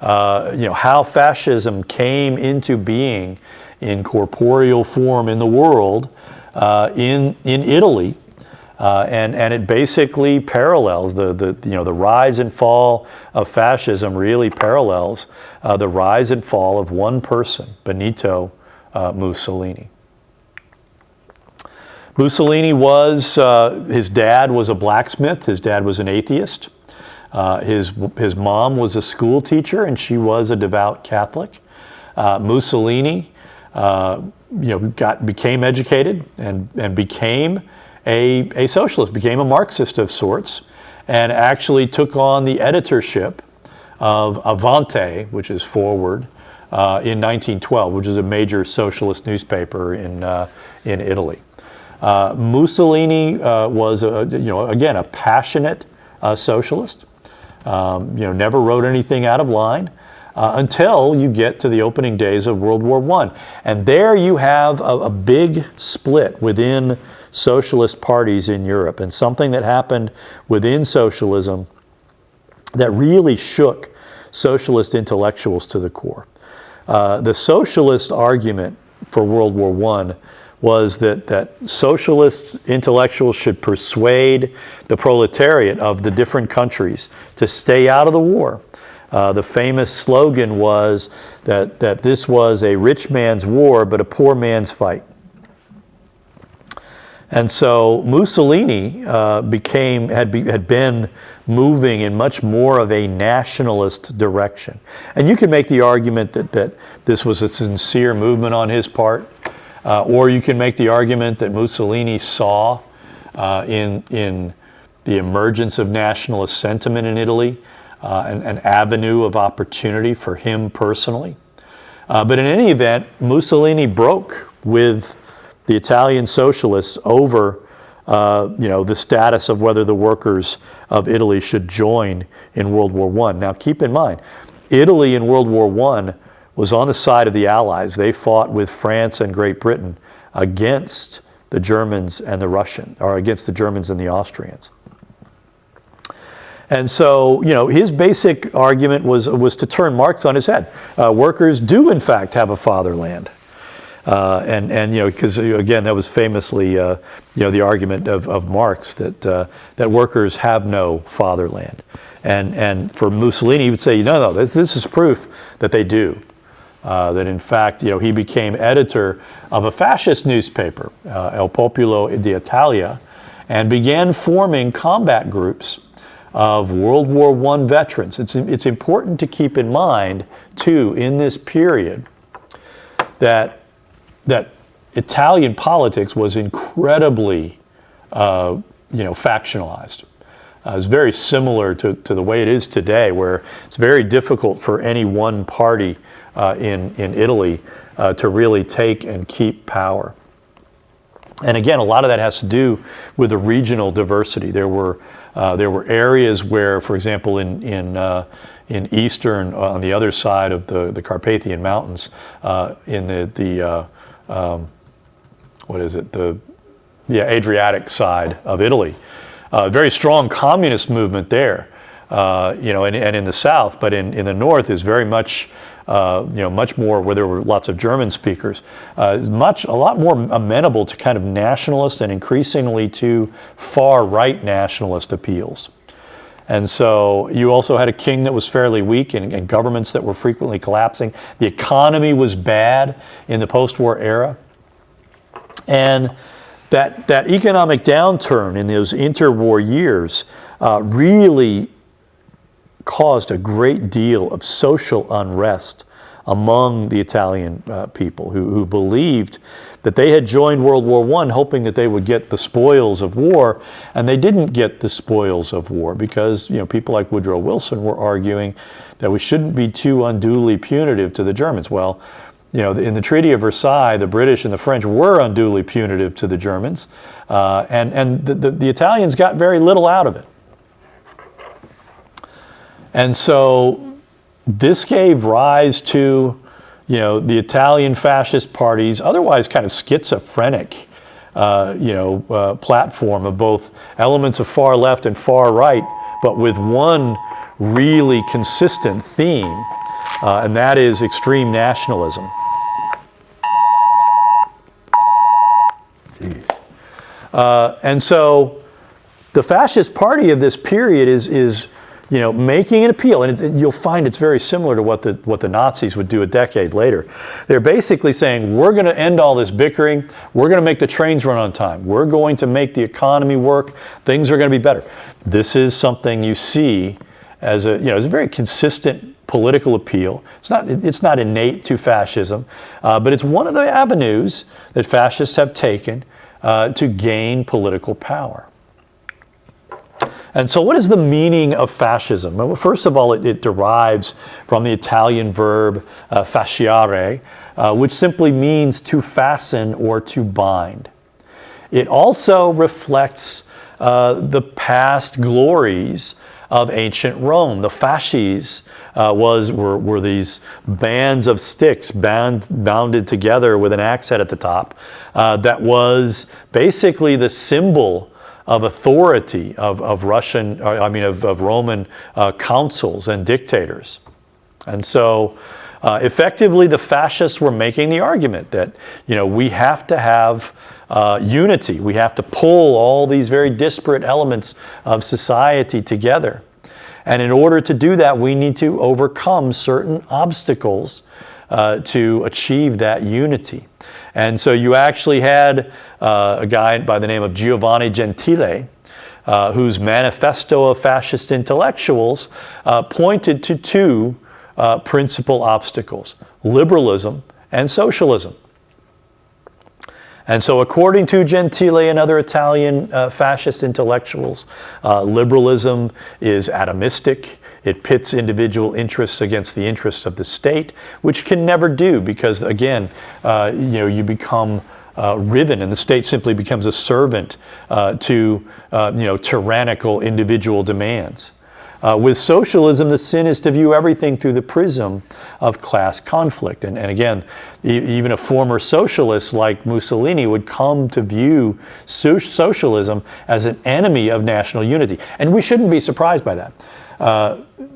how fascism came into being in corporeal form in the world, in Italy, and it basically parallels the rise and fall of fascism. Really parallels the rise and fall of one person, Benito Mussolini. Mussolini his dad was a blacksmith. His dad was an atheist. His mom was a school teacher, and she was a devout Catholic. Mussolini, became educated and became a socialist, became a Marxist of sorts, and actually took on the editorship of Avanti, which is Forward, in 1912, which is a major socialist newspaper in Italy. Mussolini was again a passionate socialist. Never wrote anything out of line until you get to the opening days of World War I. And there you have a big split within socialist parties in Europe, and something that happened within socialism that really shook socialist intellectuals to the core. The socialist argument for World War I was that socialist intellectuals should persuade the proletariat of the different countries to stay out of the war. The famous slogan was that this was a rich man's war, but a poor man's fight. And so Mussolini had been moving in much more of a nationalist direction. And you can make the argument that this was a sincere movement on his part, or you can make the argument that Mussolini saw in the emergence of nationalist sentiment in Italy an avenue of opportunity for him personally. But in any event, Mussolini broke with the Italian socialists over the status of whether the workers of Italy should join in World War I. Now keep in mind, Italy in World War I was on the side of the Allies. They fought with France and Great Britain against the Germans and the Russians, or against the Germans and the Austrians. And so, his basic argument was to turn Marx on his head. Workers do, in fact, have a fatherland. Because again, that was famously, the argument of Marx that workers have no fatherland. And for Mussolini, he would say, no, this is proof that they do. That in fact, he became editor of a fascist newspaper, Il Popolo d'Italia, and began forming combat groups of World War I veterans. It's important to keep in mind, too, in this period, that Italian politics was incredibly, factionalized. It's very similar to the way it is today, where it's very difficult for any one party in Italy to really take and keep power. And again, a lot of that has to do with the regional diversity. There were areas where, for example, in eastern, on the other side of the Carpathian Mountains, in the Adriatic side of Italy, very strong communist movement there, and in the south, but in the north is very much, much more where there were lots of German speakers, is a lot more amenable to kind of nationalist and increasingly to far-right nationalist appeals. And so you also had a king that was fairly weak and governments that were frequently collapsing. The economy was bad in the post-war era. And that economic downturn in those interwar years really caused a great deal of social unrest among the Italian people who believed that they had joined World War I hoping that they would get the spoils of war, and they didn't get the spoils of war because people like Woodrow Wilson were arguing that we shouldn't be too unduly punitive to the Germans. Well, in the Treaty of Versailles, the British and the French were unduly punitive to the Germans, and the Italians got very little out of it. And so this gave rise to, the Italian fascist party's otherwise kind of schizophrenic, platform of both elements of far left and far right, but with one really consistent theme, and that is extreme nationalism. And so the fascist party of this period is making an appeal, and you'll find it's very similar to what the Nazis would do a decade later. They're basically saying, we're going to end all this bickering, we're going to make the trains run on time, we're going to make the economy work, things are going to be better. This is something you see as a very consistent political appeal. It's not innate to fascism, but it's one of the avenues that fascists have taken to gain political power. And so what is the meaning of fascism? Well, first of all, it derives from the Italian verb fasciare, which simply means to fasten or to bind. It also reflects the past glories of ancient Rome. The fasces were these bands of sticks bounded together with an axe head at the top that was basically the symbol of authority of Roman councils and dictators. And so effectively the fascists were making the argument that we have to have unity. We have to pull all these very disparate elements of society together. And in order to do that, we need to overcome certain obstacles to achieve that unity. And so you actually had a guy by the name of Giovanni Gentile, whose Manifesto of Fascist Intellectuals pointed to two principal obstacles: liberalism and socialism. And so according to Gentile and other Italian fascist intellectuals, liberalism is atomistic. It pits individual interests against the interests of the state, which can never do because, again, you become riven and the state simply becomes a servant to tyrannical individual demands. With socialism, the sin is to view everything through the prism of class conflict. And again, even a former socialist like Mussolini would come to view socialism as an enemy of national unity. And we shouldn't be surprised by that.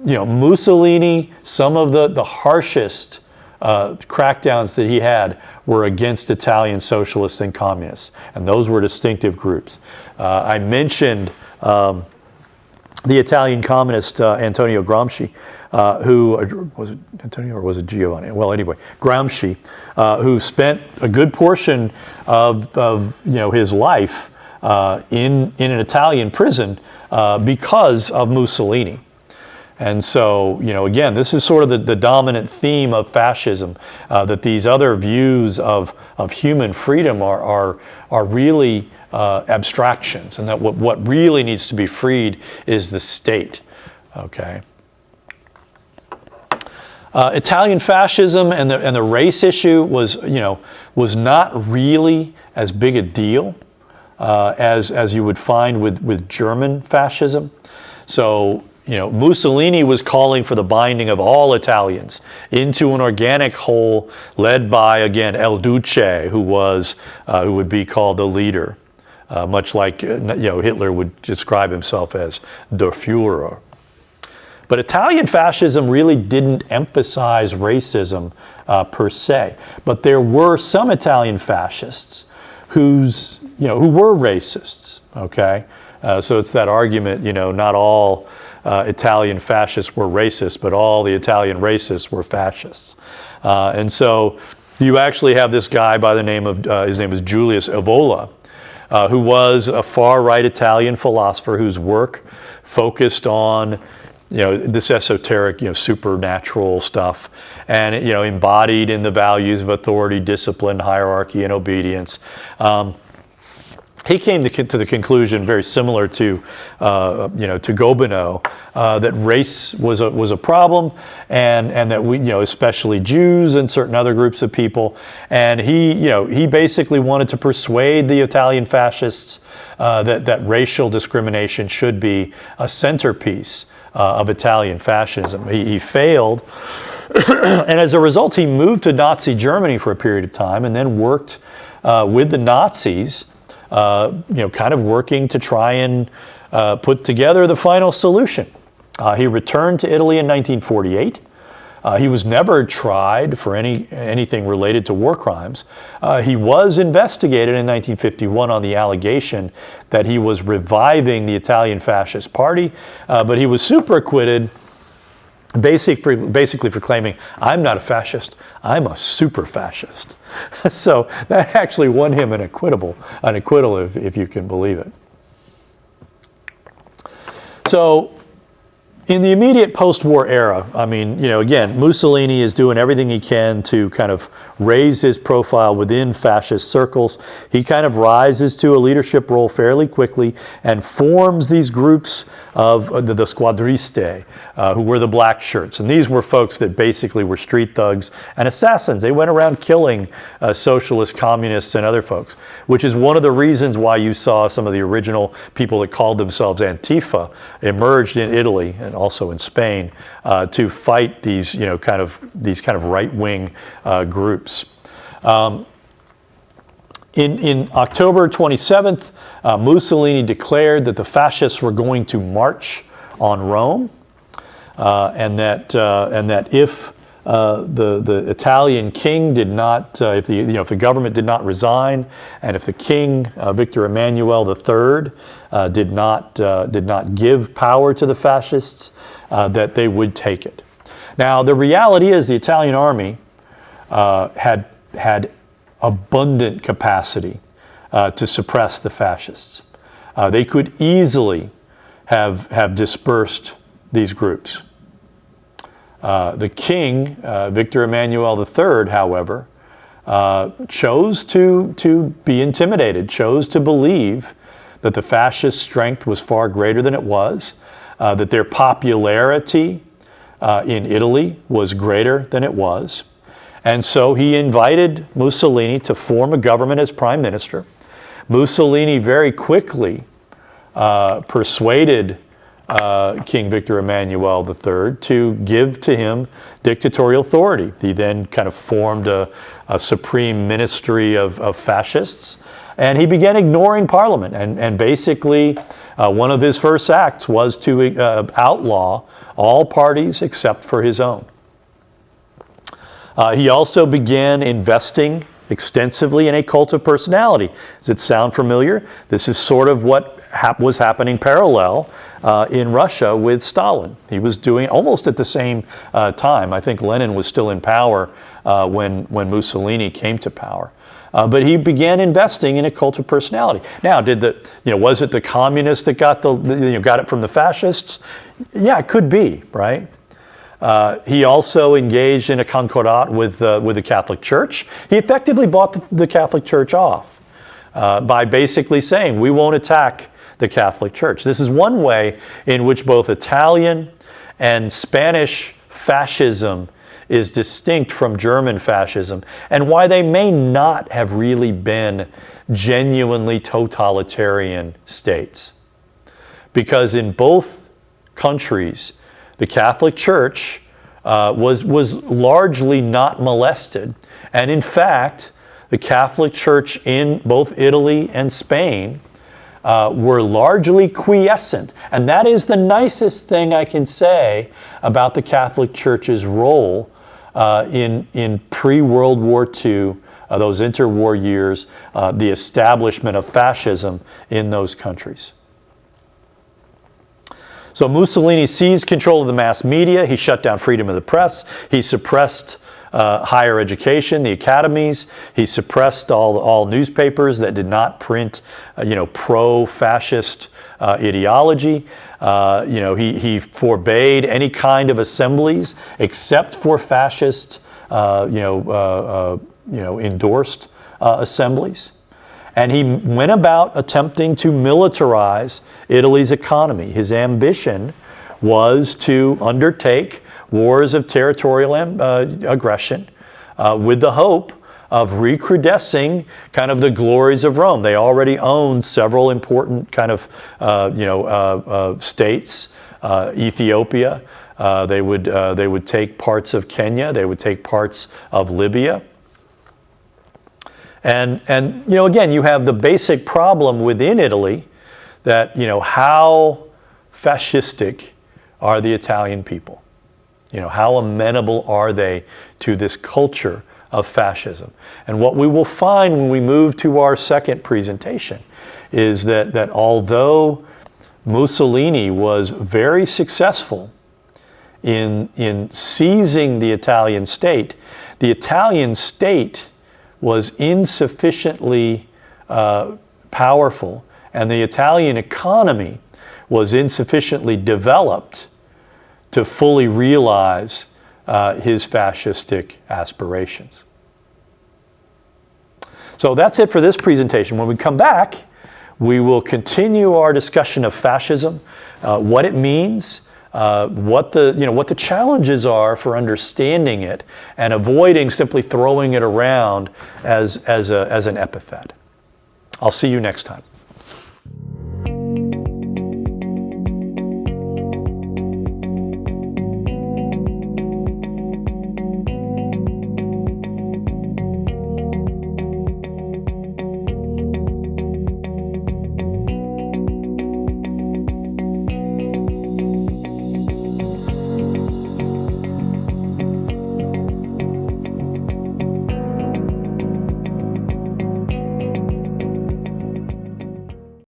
Mussolini, some of the harshest crackdowns that he had were against Italian socialists and communists. And those were distinctive groups. I mentioned the Italian communist Antonio Gramsci, who was it Antonio or was it Giovanni? Well, anyway, Gramsci, who spent a good portion of his life in an Italian prison because of Mussolini. And so, again, this is sort of the dominant theme of fascism, that these other views of human freedom are really abstractions, and that what really needs to be freed is the state. Okay. Italian fascism and the race issue was not really as big a deal as you would find with German fascism. So Mussolini was calling for the binding of all Italians into an organic whole, led by, again, El Duce, who would be called the leader, much like Hitler would describe himself as Der Führer. But Italian fascism really didn't emphasize racism per se. But there were some Italian fascists who were racists. Okay, so it's that argument. Not all Italian fascists were racist, but all the Italian racists were fascists. And so you actually have this guy by the name of, his name is Julius Evola, who was a far-right Italian philosopher whose work focused on this esoteric, supernatural stuff, and embodied in the values of authority, discipline, hierarchy, and obedience. He came to the conclusion, very similar to Gobineau, that race was a problem, and that we, especially Jews and certain other groups of people, and he basically wanted to persuade the Italian fascists that racial discrimination should be a centerpiece of Italian fascism. He failed, and as a result, he moved to Nazi Germany for a period of time, and then worked with the Nazis. Kind of working to try and put together the final solution. He returned to Italy in 1948. He was never tried for anything related to war crimes. He was investigated in 1951 on the allegation that he was reviving the Italian Fascist Party, but he was super acquitted, basically for claiming, I'm not a fascist, I'm a super fascist. So that actually won him an acquittal if you can believe it. So in the immediate post-war era, again, Mussolini is doing everything he can to kind of raise his profile within fascist circles. He kind of rises to a leadership role fairly quickly and forms these groups of the squadriste, who were the black shirts. And these were folks that basically were street thugs and assassins. They went around killing socialist, communists, and other folks, which is one of the reasons why you saw some of the original people that called themselves Antifa emerged in Italy and also in Spain to fight these kind of right-wing groups. In October 27th, Mussolini declared that the fascists were going to march on Rome, and that if the Italian king did not, if the government did not resign, and if the king Victor Emmanuel III did not give power to the fascists, that they would take it. Now the reality is the Italian army had abundant capacity to suppress the fascists. They could easily have dispersed these groups. The king, Victor Emmanuel III, however, chose to be intimidated, chose to believe that the fascist strength was far greater than it was, that their popularity in Italy was greater than it was. And so he invited Mussolini to form a government as prime minister. Mussolini very quickly persuaded King Victor Emmanuel III to give to him dictatorial authority. He then kind of formed a supreme ministry of fascists, and he began ignoring Parliament. And basically, one of his first acts was to outlaw all parties except for his own. He also began investing extensively in a cult of personality. Does it sound familiar? This is sort of what was happening parallel in Russia with Stalin. He was doing almost at the same time. I think Lenin was still in power when Mussolini came to power. But he began investing in a cult of personality. Now, was it the communists that got it from the fascists? Yeah, it could be, right? He also engaged in a concordat with the Catholic Church. He effectively bought the Catholic Church off by basically saying, we won't attack the Catholic Church. This is one way in which both Italian and Spanish fascism is distinct from German fascism, and why they may not have really been genuinely totalitarian states. Because in both countries, the Catholic Church was largely not molested. And in fact, the Catholic Church in both Italy and Spain were largely quiescent. And that is the nicest thing I can say about the Catholic Church's role in pre-World War II, those interwar years, the establishment of fascism in those countries. So Mussolini seized control of the mass media. He shut down freedom of the press. He suppressed higher education, the academies. He suppressed all newspapers that did not print, pro-fascist ideology. He forbade any kind of assemblies except for fascist, endorsed assemblies. And he went about attempting to militarize Italy's economy. His ambition was to undertake wars of territorial aggression with the hope of recrudescing kind of the glories of Rome. They already owned several important kind of states, Ethiopia. They would take parts of Kenya. They would take parts of Libya. And again, you have the basic problem within Italy that, how fascistic are the Italian people? How amenable are they to this culture of fascism? And what we will find when we move to our second presentation is that although Mussolini was very successful in seizing the Italian state was insufficiently powerful, and the Italian economy was insufficiently developed to fully realize his fascistic aspirations. So that's it for this presentation. When we come back, we will continue our discussion of fascism, what it means, what the challenges are for understanding it and avoiding simply throwing it around as an epithet. I'll see you next time.